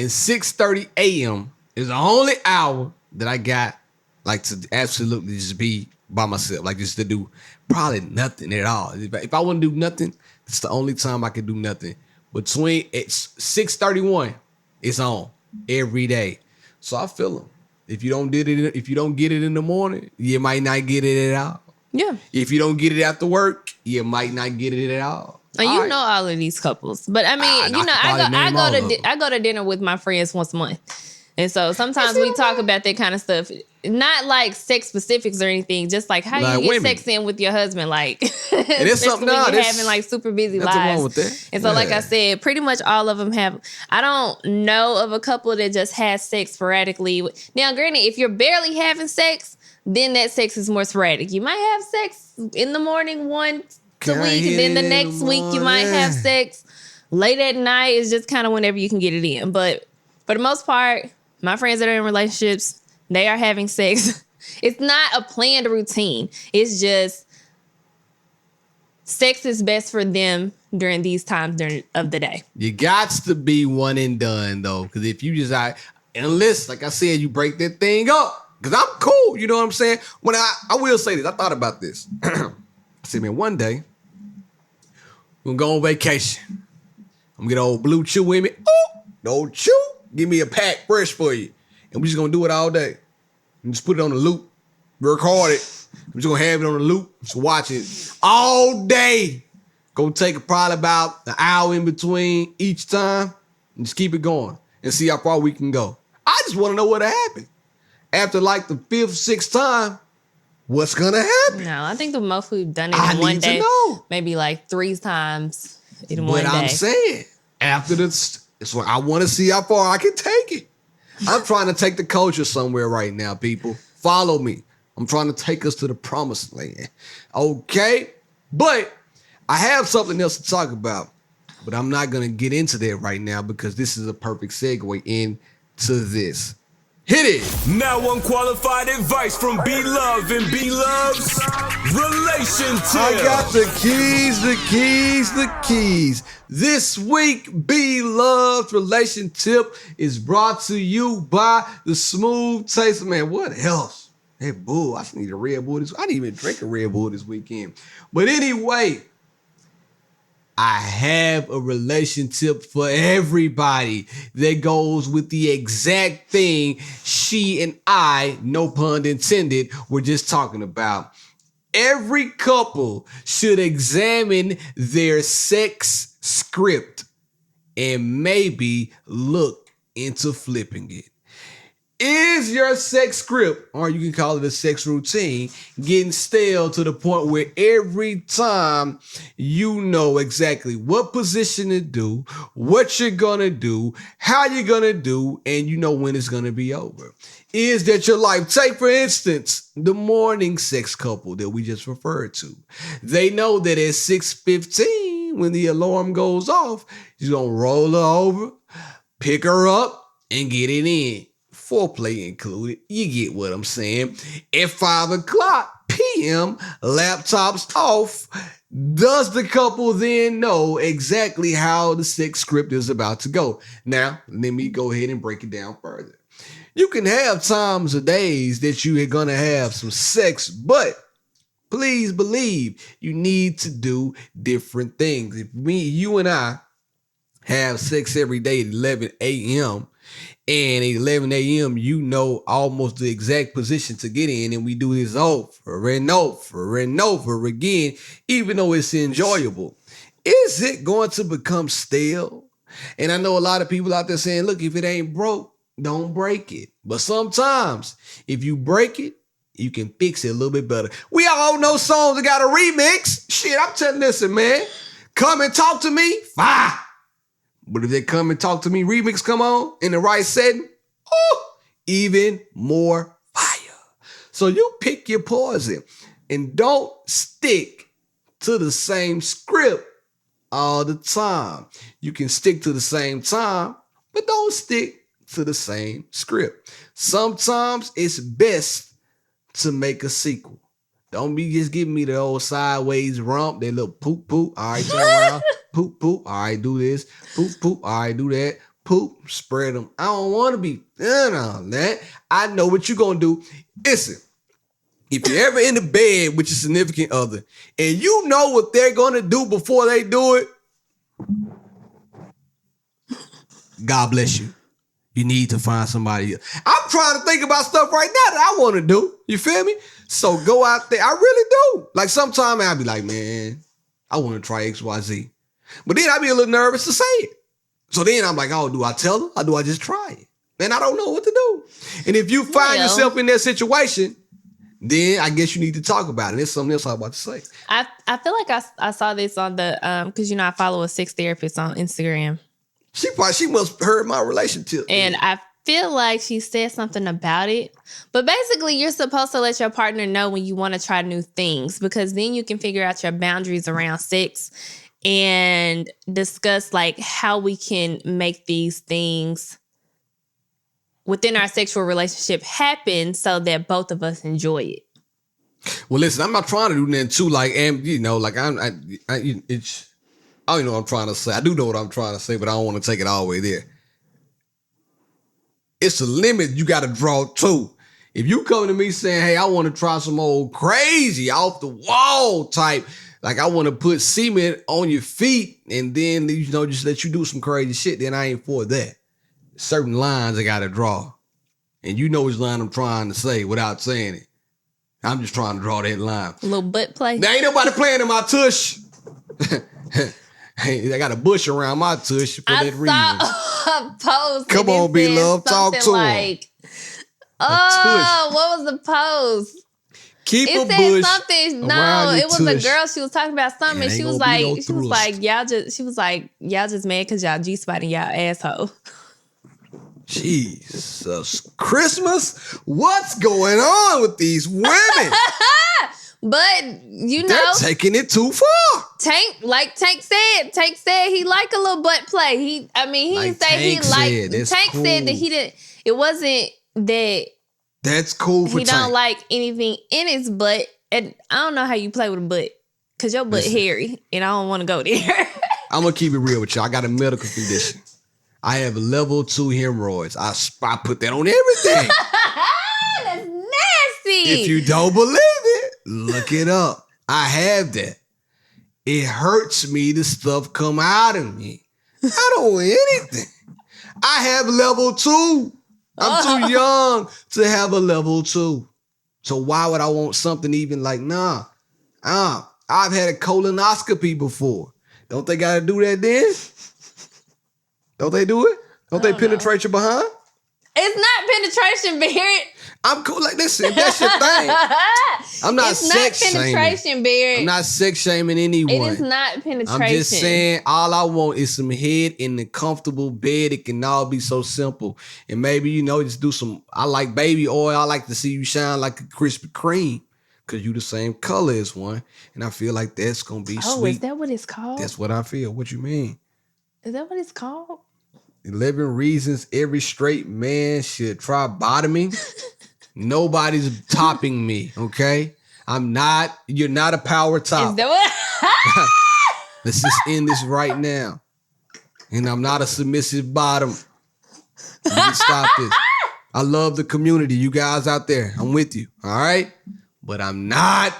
6:30 a.m. is the only hour that I got like to absolutely just be by myself. Like just to do probably nothing at all. If I wouldn't do nothing, it's the only time I can do nothing. Between it's 6:31, it's on every day. So I feel them. If you don't get it in the morning, you might not get it at all.
Yeah.
If you don't get it after work, you might not get it at all.
And
All
you
right.
know all of these couples. But I mean,
I
you know,
could probably name all of them.
I go to dinner with my friends once a month. And so sometimes we talk about that kind of stuff. Not like sex specifics or anything, just like how
Like
you get
women.
sex in with your husband. Like,
it's something
when
now,
you're
that's-
having like super busy
nothing
lives.
wrong with that.
And so, like
Yeah.
I said, pretty much all of them have. I don't know of a couple that just has sex sporadically. Now, granted, if you're barely having sex, then that sex is more sporadic. You might have sex in the morning once a
Can I
week,
hit
and then the
it in
next
the
week you might have
morning?
sex late at night. It's just kind of whenever you can get it in. But for the most part, my friends that are in relationships, they are having sex. It's not a planned routine. It's just sex is best for them during these times of the day.
You got to be one and done though, because if you just unless, like I said, you break that thing up, because I'm cool. You know what I'm saying? When I will say this, I thought about this. I said, man, one day we're gonna go on vacation. I'm gonna get old Blue Chew with me. Oh, the old Chew, give me a pack fresh for you, and we're just gonna do it all day. And just put it on the loop, record it. I'm just gonna have it on the loop, just watch it all day. Gonna take probably about an hour in between each time and just keep it going and see how far we can go. I just want to know what'll happen. After like the 5th, 6th time, what's gonna happen?
No, I think the most we've done it
I
in one
need to
day,
know.
maybe like 3 times in one
But
day.
I'm saying, after this, it's what I want to see how far I can take it. I'm trying to take the culture somewhere right now, people. Follow me. I'm trying to take us to the promised land. Okay? But I have something else to talk about. But I'm not going to get into that right now because this is a perfect segue into this. Hit it.
Now unqualified advice from B Love and B Love's relationTIP.
I got the keys. This week, B Love's relationTIP is brought to you by the Smooth Taste. Man, what else? Hey, bull, I just need a Red Bull this. I didn't even drink a Red Bull this weekend. But anyway, I have a relationTIP for everybody that goes with the exact thing she and I, no pun intended, were just talking about. Every couple should examine their sex script and maybe look into flipping it. Is your sex script, or you can call it a sex routine, getting stale to the point where every time you know exactly what position to do, what you're gonna do, how you're gonna do, and you know when it's gonna be over? Is that your life? Take, for instance, the morning sex couple that we just referred to. They know that at 6:15, when the alarm goes off, you're gonna roll her over, pick her up, and get it in. Foreplay included. You get what I'm saying. At 5 o'clock p.m., laptops off. Does the couple then know exactly how the sex script is about to go? Now, let me go ahead and break it down further. You can have times or days that you are going to have some sex, but please believe you need to do different things. If you and I have sex every day at 11 a.m., And at 11 a.m., you know almost the exact position to get in. And we do this over and over and over again, even though it's enjoyable. Is it going to become stale? And I know a lot of people out there saying, look, if it ain't broke, don't break it. But sometimes if you break it, you can fix it a little bit better. We all know songs that got a remix. Shit, I'm telling you, listen, man. Come and talk to me, fine. But if they come and talk to me, remix come on in the right setting, even more fire. So you pick your poison and don't stick to the same script all the time. You can stick to the same time, but don't stick to the same script. Sometimes it's best to make a sequel. Don't be just giving me the old sideways rump, that little poop, all right, turn around, poop, all right, do this, poop, all right, do that, poop, spread them. I don't want to be doing all that. I know what you're going to do. Listen, if you're ever in the bed with your significant other and you know what they're going to do before they do it, God bless you. You need to find somebody else. I'm trying to think about stuff right now that I want to do. You feel me? So go out there. I really do. Like sometimes I'll be like, man, I want to try XYZ. But then I'll be a little nervous to say it. So then I'm like, oh, do I tell them or do I just try it? And I don't know what to do. And if you find yourself in that situation, then I guess you need to talk about it. There's something else I'm about to say.
I feel like I saw this on the, because, I follow a sex therapist on Instagram.
She must have heard my relationship.
And I feel like she said something about it. But basically, you're supposed to let your partner know when you want to try new things, because then you can figure out your boundaries around sex and discuss like how we can make these things within our sexual relationship happen so that both of us enjoy it.
Well, listen, I'm not trying to do nothing too like, it's. I don't even know what I'm trying to say. I do know what I'm trying to say, but I don't want to take it all the way there. It's a limit you got to draw to. If you come to me saying, hey, I want to try some old crazy off the wall type, like I want to put cement on your feet and then, just let you do some crazy shit, then I ain't for that. Certain lines I got to draw. And you know which line I'm trying to say without saying it. I'm just trying to draw that line.
A little butt play.
There ain't nobody playing in my tush. Hey, I got a bush around my tush for that reason.
I saw a post.
Come on, B-Love, talk to him.
What was the post?
Keep
it
a
said
bush
something.
around
No,
your
it was
tush.
a girl. She was talking about something. And she was like, y'all just mad because y'all G-spotting y'all asshole.
Jesus Christmas, what's going on with these women?
But
they're taking it too far.
Tank said he like a little butt play. He didn't say he liked. Tank
cool.
said that he didn't. It wasn't that.
That's cool for
he
Tank.
don't like anything in his butt, and I don't know how you play with a butt because your butt hairy, and I don't want to go there.
I'm gonna keep it real with you. I got a medical condition. I have level 2 hemorrhoids. I put that on everything.
That's nasty.
If you don't believe it, look it up. I have that. It hurts me to stuff come out of me. I don't want anything. I have level 2. I'm too young to have a level 2. So why would I want something even like, I've had a colonoscopy before. Don't they got to do that then? Don't they do it? Don't they penetrate your behind?
It's not penetration, Barrett.
I'm cool. Like, listen, if that's your thing. I'm not sex shaming.
Penetration, Barrett.
I'm not sex shaming anyone.
It is not penetration.
I'm just saying all I want is some head in the comfortable bed. It can all be so simple. And maybe, just do some, I like baby oil. I like to see you shine like a Krispy Kreme because you the same color as one. And I feel like that's going to be sweet.
Oh, is that what it's called?
That's what I feel. What you mean?
Is that what it's called?
11 reasons every straight man should try bottoming. Nobody's topping me, okay? You're not a power top.
Is that what?
Let's just end this right now. And I'm not a submissive bottom. You can stop this. I love the community. You guys out there, I'm with you, all right? But I'm not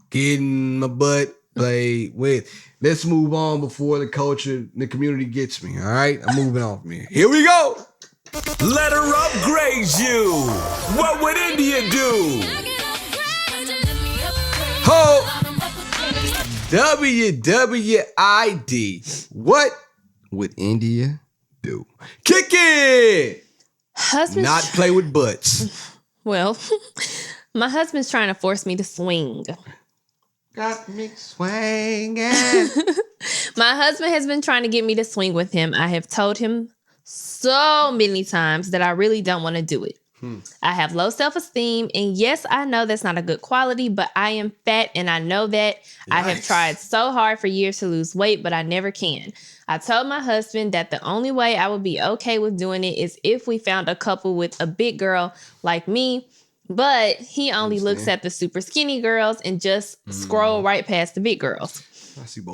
getting my butt played with. Let's move on before the culture, the community gets me, all right? I'm moving on from here. Here we go.
Let her upgrade you. What would India do?
Ho! WWID. What would India do? Kick it!
Husband.
Not play with butts.
Well, my husband's trying to force me to swing.
Got me swinging.
My husband has been trying to get me to swing with him. I have told him so many times that I really don't want to do it. I have low self-esteem, and yes, I know that's not a good quality, but I am fat, and I know that. I have tried so hard for years to lose weight, but I never can. I told my husband that the only way I would be okay with doing it is if we found a couple with a big girl like me, but he only looks at the super skinny girls and just scroll right past the big girls.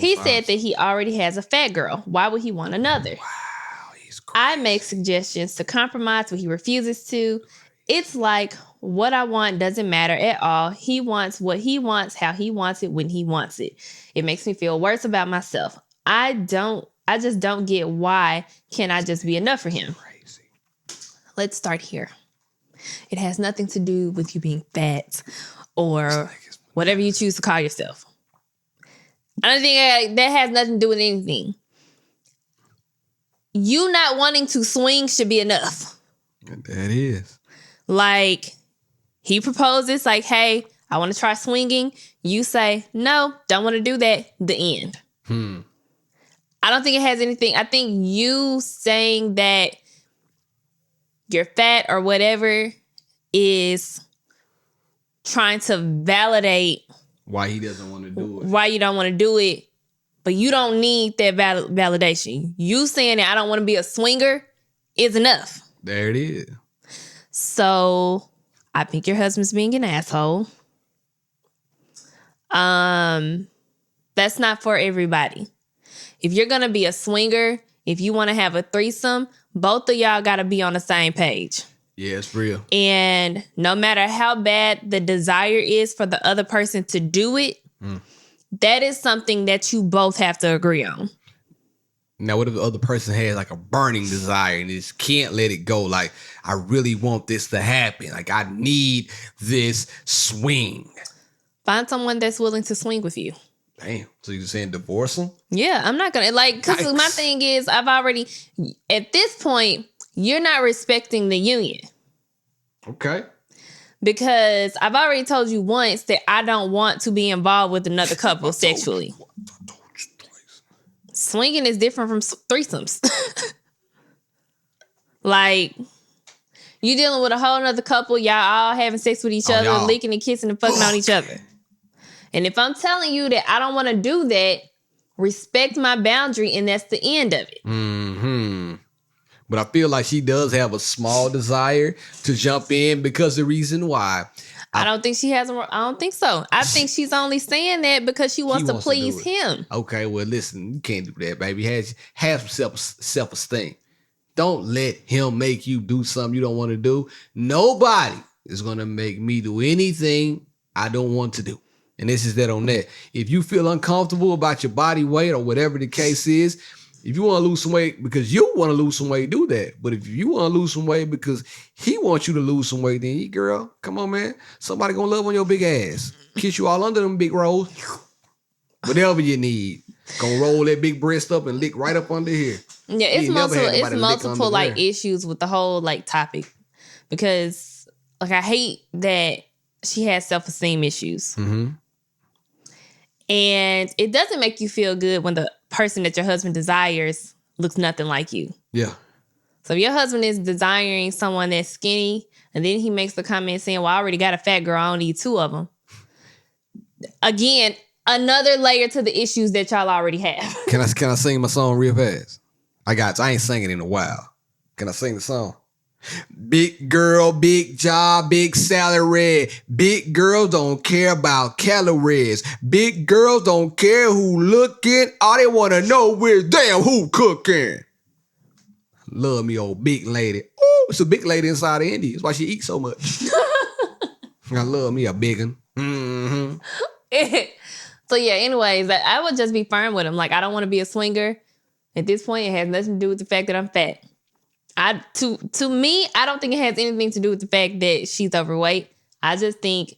He said that he already has a fat girl. Why would he want another?
Wow, he's crazy.
I make suggestions to compromise, but he refuses to. It's like what I want doesn't matter at all. He wants what he wants, how he wants it, when he wants it. It makes me feel worse about myself. I just don't get why can't I just be enough for him?
Crazy.
Let's start here. It has nothing to do with you being fat or whatever you choose to call yourself. I don't think that has nothing to do with anything. You not wanting to swing should be enough.
That is.
Like, he proposes, like, hey, I want to try swinging. You say, no, don't want to do that. The end. I don't think it has anything. I think you saying that you're fat or whatever is trying to validate
Why he doesn't want to do it.
why you don't want to do it, but you don't need that validation. You saying that I don't want to be a swinger is enough.
There it is.
So I think your husband's being an asshole. That's not for everybody. If you're gonna be a swinger, if you want to have a threesome, both of y'all gotta be on the same page.
Yeah, it's real.
And no matter how bad the desire is for the other person to do it, that is something that you both have to agree on.
Now, what if the other person has like a burning desire and just can't let it go? Like, I really want this to happen. Like, I need this swing.
Find someone that's willing to swing with you.
Damn. So you're saying divorce him?
Yeah, I'm not gonna because my thing is at this point, you're not respecting the union.
Okay.
Because I've already told you once that I don't want to be involved with another couple sexually. Swinging is different from threesomes. Like, you dealing with a whole nother couple, y'all all having sex with each other,
y'all.
licking and kissing and fucking on each other. And if I'm telling you that I don't want to do that, respect my boundary, and that's the end of it.
But I feel like she does have a small desire to jump in because the reason why.
I don't think she has. I don't think so. I think she's only saying that because she wants to please him.
Okay, well, listen, you can't do that, baby. Have some self-esteem. Don't let him make you do something you don't want to do. Nobody is going to make me do anything I don't want to do. And this is that on that. If you feel uncomfortable about your body weight or whatever the case is, if you want to lose some weight because you want to lose some weight, do that. But if you want to lose some weight because he wants you to lose some weight, then girl, come on, man. Somebody going to love on your big ass. Kiss you all under them big rolls. Whatever you need. Gonna roll that big breast up and lick right up under here.
Yeah, it's multiple like issues with the whole like topic. Because like I hate that she has self-esteem issues. And it doesn't make you feel good when the person that your husband desires looks nothing like you.
Yeah.
So if your husband is desiring someone that's skinny, and then he makes the comment saying, well, I already got a fat girl, I don't need two of them. Again, another layer to the issues that y'all already have.
Can I sing my song real fast? I ain't singing in a while. Can I sing the song? Big girl, big job, big salary. Big girls don't care about calories. Big girls don't care who looking. All they want to know is damn who cooking. Love me old big lady. Oh, it's a big lady inside of India. That's why she eats so much. I love me a big one.
So yeah, anyways, I would just be firm with him. Like, I don't want to be a swinger. At this point, it has nothing to do with the fact that I'm fat. To me, I don't think it has anything to do with the fact that she's overweight. I just think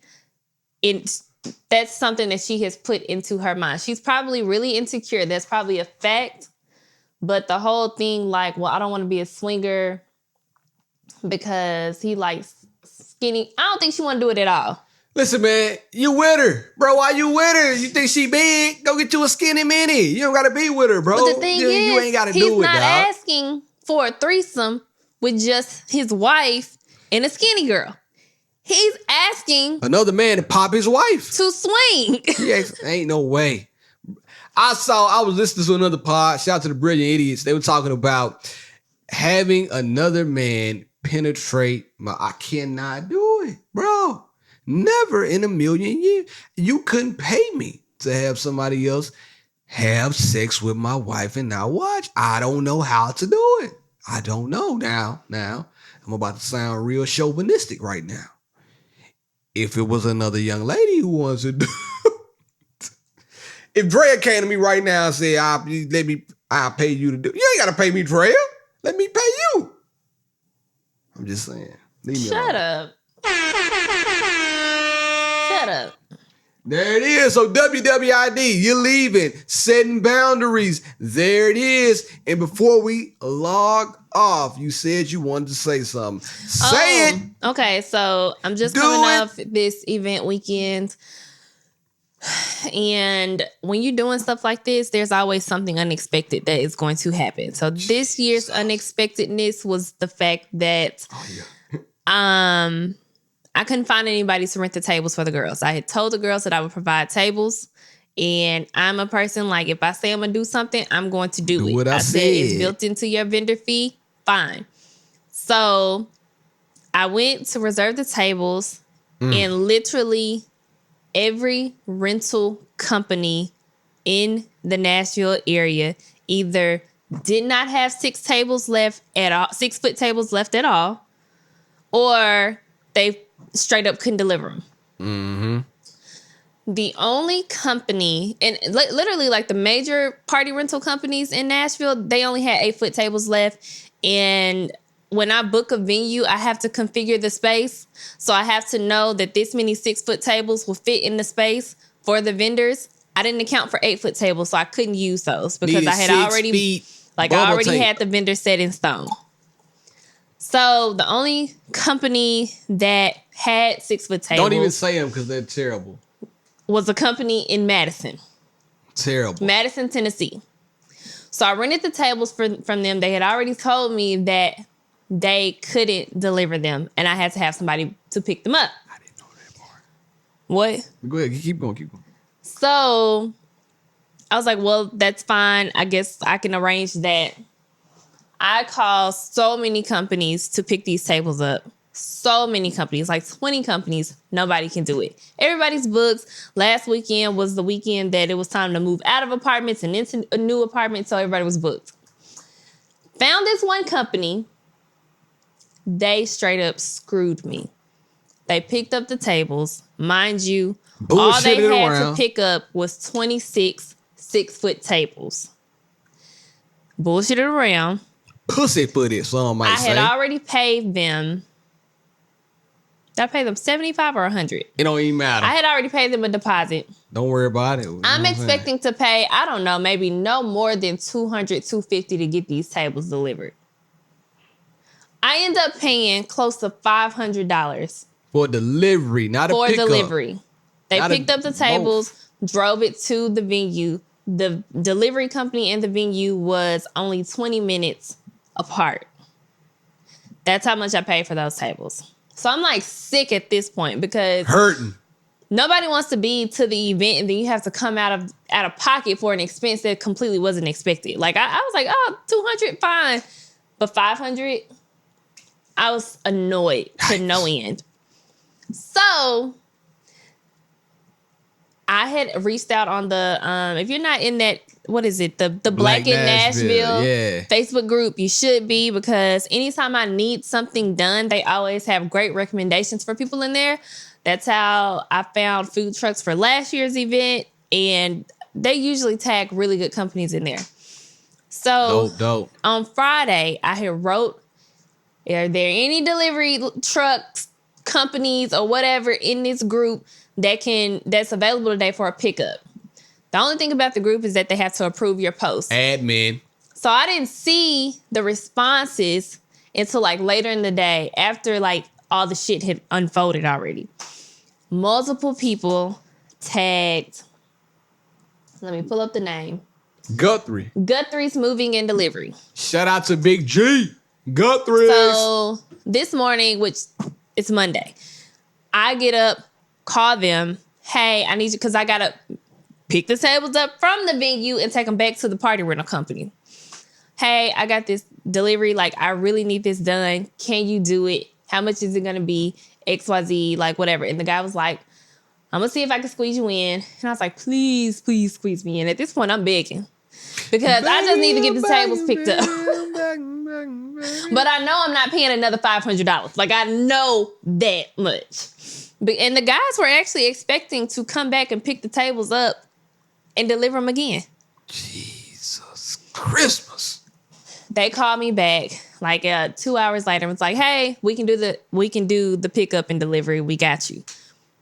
that's something that she has put into her mind. She's probably really insecure. That's probably a fact. But the whole thing, like, well, I don't want to be a swinger because he likes skinny. I don't think she want to do it at all.
Listen, man, you with her. Bro, why you with her? You think she big? Go get you a skinny mini. You don't got to be with her, bro.
But the thing is,
you ain't got to do it,
he's not
dog.
asking for a threesome with just his wife and a skinny girl. He's asking
another man to pop his wife.
To swing.
Ain't no way. I was listening to another pod. Shout out to the Brilliant Idiots. They were talking about having another man penetrate I cannot do it, bro. Never in a million years. You couldn't pay me to have somebody else have sex with my wife and not watch. I don't know how to do it. I don't know now. I'm about to sound real chauvinistic right now. If it was another young lady who wants to do if Drea came to me right now and said, I'll pay you to do it. You ain't got to pay me, Drea. Let me pay you. I'm just saying. Leave me
Shut
alone.
up. Shut up.
There it is. So WWID, you're leaving. Setting boundaries. There it is. And before we log off, you said you wanted to say something. Say it.
Okay, so I'm just coming off this event weekend. And when you're doing stuff like this, there's always something unexpected that is going to happen. So this year's unexpectedness was the fact that I couldn't find anybody to rent the tables for the girls. I had told the girls that I would provide tables. And I'm a person, like, if I say I'm going to do something, I'm going to do it.
What I said
it's built into your vendor fee. Fine. So I went to reserve the tables and literally every rental company in the Nashville area either did not have 6 tables left at all, 6-foot tables left at all, or they straight up couldn't deliver them.
Mm-hmm.
The only company, and literally like the major party rental companies in Nashville, they only had 8-foot tables left. And when I book a venue, I have to configure the space. So I have to know that this many 6-foot tables will fit in the space for the vendors. I didn't account for 8-foot tables, so I couldn't use those because I had already, I already had the vendor set in stone. So the only company that had 6-foot tables.
Don't even say them because they're terrible.
Was a company in Madison.
Terrible.
Madison, Tennessee. So I rented the tables from them. They had already told me that they couldn't deliver them, and I had to have somebody to pick them up.
I didn't know that part.
What?
Go ahead. Keep going.
So I was like, well, that's fine. I guess I can arrange that. I called so many companies to pick these tables up. So many companies, like 20 companies. Nobody can do it. Everybody's booked. Last weekend was the weekend that it was time to move out of apartments and into a new apartment, so everybody was booked. Found this one company. They straight up screwed me. They picked up the tables. Mind you, all they had to pick up was 26 6-foot tables. Bullshitted around.
Pussyfooted, some might say.
I had already paid them. Did I pay them $75 or $100?
It don't even matter.
I had already paid them a deposit.
Don't worry about it.
I'm expecting to pay, I don't know, maybe no more than $200, $250 to get these tables delivered. I end up paying close to $500
for delivery, not a pickup.
For delivery. They picked up the tables, drove it to the venue. The delivery company and the venue was only 20 minutes apart. That's how much I paid for those tables. So I'm like sick at this point because
hurting.
Nobody wants to be to the event and then you have to come out of pocket for an expense that completely wasn't expected. Like I was like, oh, $200, fine. But $500, I was annoyed to no end. So I had reached out on the if you're not in that, what is it? The Black in Nashville Facebook group, you should be, because anytime I need something done, they always have great recommendations for people in there. That's how I found food trucks for last year's event, and they usually tag really good companies in there. So
dope.
On Friday, I had wrote Are there any delivery trucks, companies, or whatever in this group that's available today for a pickup? The only thing about the group is that they have to approve your post.
Admin.
So I didn't see the responses until like later in the day after like all the shit had unfolded already. Multiple people tagged. Let me pull up the name. Guthrie's Moving and Delivery.
Shout out to Big G. Guthrie.
So this morning, which it's Monday, I get up, call them. Hey, I need you because I got to pick the tables up from the venue and take them back to the party rental company. Hey, I got this delivery. Like, I really need this done. Can you do it? How much is it going to be? XYZ, like whatever. And the guy was like, I'm going to see if I can squeeze you in. And I was like, please, please squeeze me in. At this point, I'm begging. Because I just need to get the tables picked up. But I know I'm not paying another $500. Like, I know that much. And the guys were actually expecting to come back and pick the tables up and deliver them again.
Jesus Christmas.
They called me back like 2 hours later and was like, hey, we can do the pickup and delivery. We got you.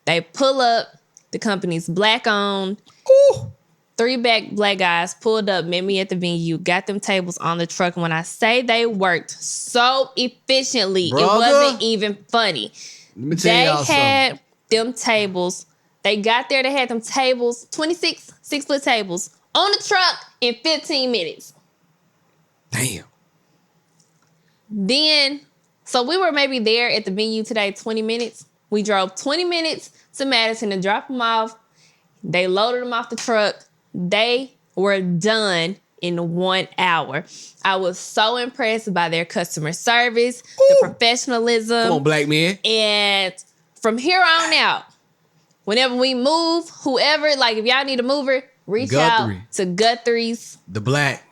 They pull up. The company's black owned.
Ooh.
3 black guys pulled up, met me at the venue, got them tables on the truck. And when I say they worked so efficiently,
Brother,
it wasn't even funny.
Let me tell y'all
They had
something.
them tables. They got there. They had them tables, 26 6-foot tables on the truck in 15 minutes.
Damn.
Then, so we were maybe there at the venue today 20 minutes. We drove 20 minutes to Madison to drop them off. They loaded them off the truck. They were done in 1 hour. I was so impressed by their customer service, the professionalism.
Come on, black man.
And from here on out, whenever we move, whoever, like if y'all need a mover, reach
Guthrie.
out to Guthrie's.
The black.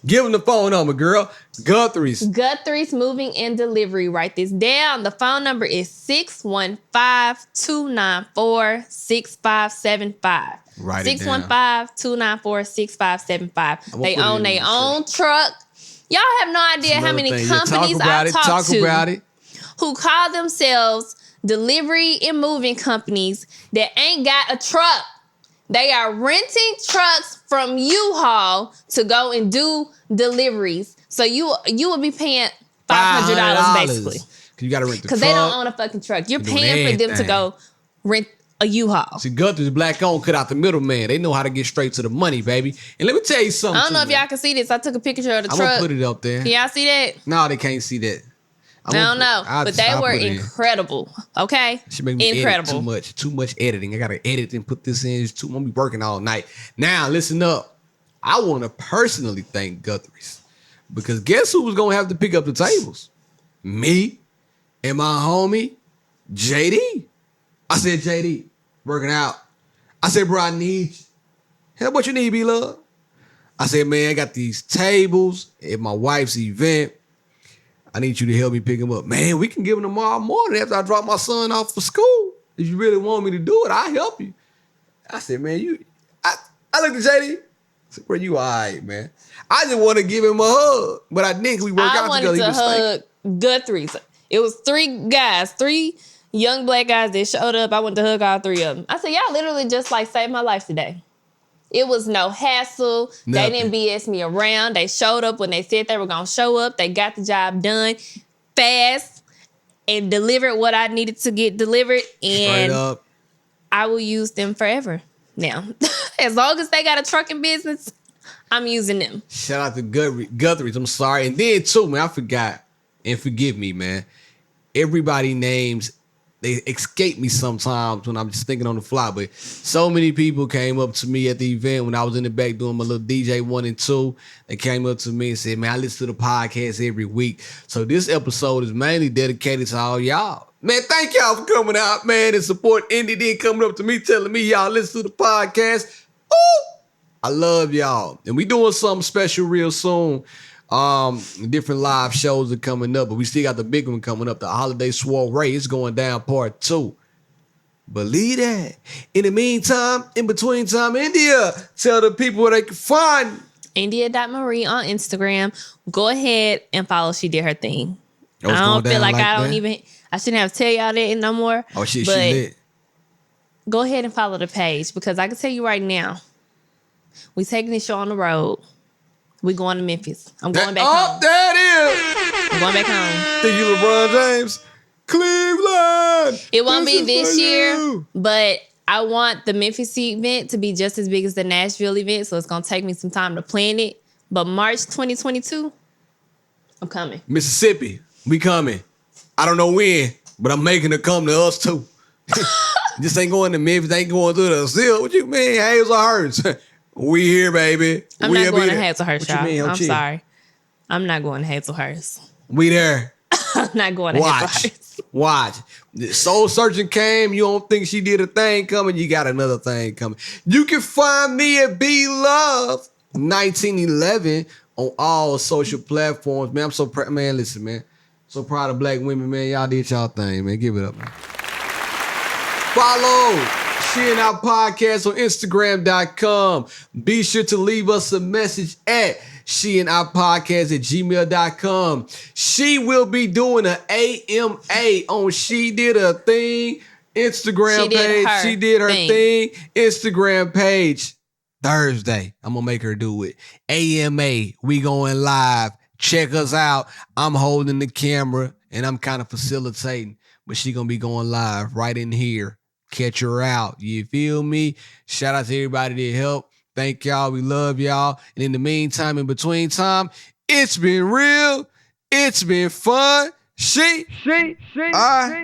Give him the phone number, girl.
Guthrie's Moving and Delivery. Write this down. The phone number is 615-294-6575.
Write it down.
615-294-6575. They own their own truck. Y'all have no idea how many
thing.
companies I've talked to
about it.
who call themselves delivery and moving companies that ain't got a truck. They are renting trucks from U-Haul to go and do deliveries. So you will be paying $500 basically.
You got to rent the truck.
Because they don't own a fucking truck. You're paying for them to go rent a U-Haul.
See, Guthrie's black owned, cut out the middleman. They know how to get straight to the money, baby. And let me tell you something.
I don't know if y'all can see this. I took a picture of the
I'm
truck.
going to put it up there.
Can y'all see that?
No, they can't see that.
I don't know. But they were incredible. Okay?
She make me
incredible.
Edit too much editing. I gotta edit and put this in. I'm gonna be working all night. Now, listen up. I want to personally thank Guthrie's because guess who was gonna have to pick up the tables? Me and my homie JD. I said, JD, working out. I said, bro, I need you. Hey, what you need, B-Love? I said, man, I got these tables at my wife's event. I need you to help me pick him up. Man, we can give him tomorrow morning after I drop my son off for school. If you really want me to do it, I'll help you. I said, man, I looked at JD. I said, bro, you all right, man. I just want to give him a hug. But I think we work out together.
I wanted to hug Guthrie's. It was 3 guys, 3 young black guys that showed up. I wanted to hug all 3 of them. I said, y'all literally just like saved my life today. It was no hassle.
Nothing.
They didn't BS me around. They showed up when they said they were going to show up. They got the job done fast and delivered what I needed to get delivered. And
Straight up.
I will use them forever now. As long as they got a trucking business, I'm using them.
Shout out to Guthrie's. I'm sorry. And then, too, man, I forgot. And forgive me, man. Everybody names, they escape me sometimes when I'm just thinking on the fly. But so many people came up to me at the event when I was in the back doing my little DJ 1 and 2. They came up to me and said, man, I listen to the podcast every week. So this episode is mainly dedicated to all y'all. Man, thank y'all for coming out, man, and support Indy. Then coming up to me telling me y'all listen to the podcast. Ooh, I love y'all. And we doing something special real soon. Different live shows are coming up, but we still got the big one coming up, the Holiday Soiree. It's going down part 2. Believe that. In the meantime, in between time, India, tell the people where they can find
India.Marie on Instagram. Go ahead and follow She Did Her Thing
It was
I don't
going
feel
down
like I don't
that?
even. I shouldn't have to tell y'all that no more.
Oh shit,
but
she lit.
go ahead and follow the page because I can tell you right now, we taking this show on the road. We going to Memphis. I'm going back home.
There it
I'm going back home.
is. Think you LeBron James? Cleveland.
It won't be
is
this
for
year,
you.
but I want the Memphis event to be just as big as the Nashville event, so it's gonna take me some time to plan it. But March 2022, I'm coming.
Mississippi, we coming. I don't know when, but I'm making it come to us too. This ain't going to Memphis, ain't going to the Seal. What you mean, Hazelhurst? We here, baby.
I'm
We'll
not going
be
to
there.
Hazelhurst,
What you
y'all.
mean,
I'm
Chief?
sorry. I'm not going to Hazelhurst.
We there.
I'm not going to Hazelhurst.
Watch. Soul Searching came. You don't think she did a thing coming? You got another thing coming. You can find me at Be Love 1911 on all social platforms. Man, I'm so proud. Man, listen, man. So proud of black women, man. Y'all did y'all thing, man. Give it up, man. Follow She and Our Podcast on Instagram.com. Be sure to leave us a message at sheandourpodcast@gmail.com. She will be doing an AMA on She Did a Thing Instagram page. She did her thing Instagram page Thursday. I'm going to make her do it. AMA, we going live. Check us out. I'm holding the camera and I'm kind of facilitating, but she going to be going live right in here. Catch her out. You feel me? Shout out to everybody that helped. Thank y'all. We love y'all. And in the meantime, in between time, it's been real. It's been fun. I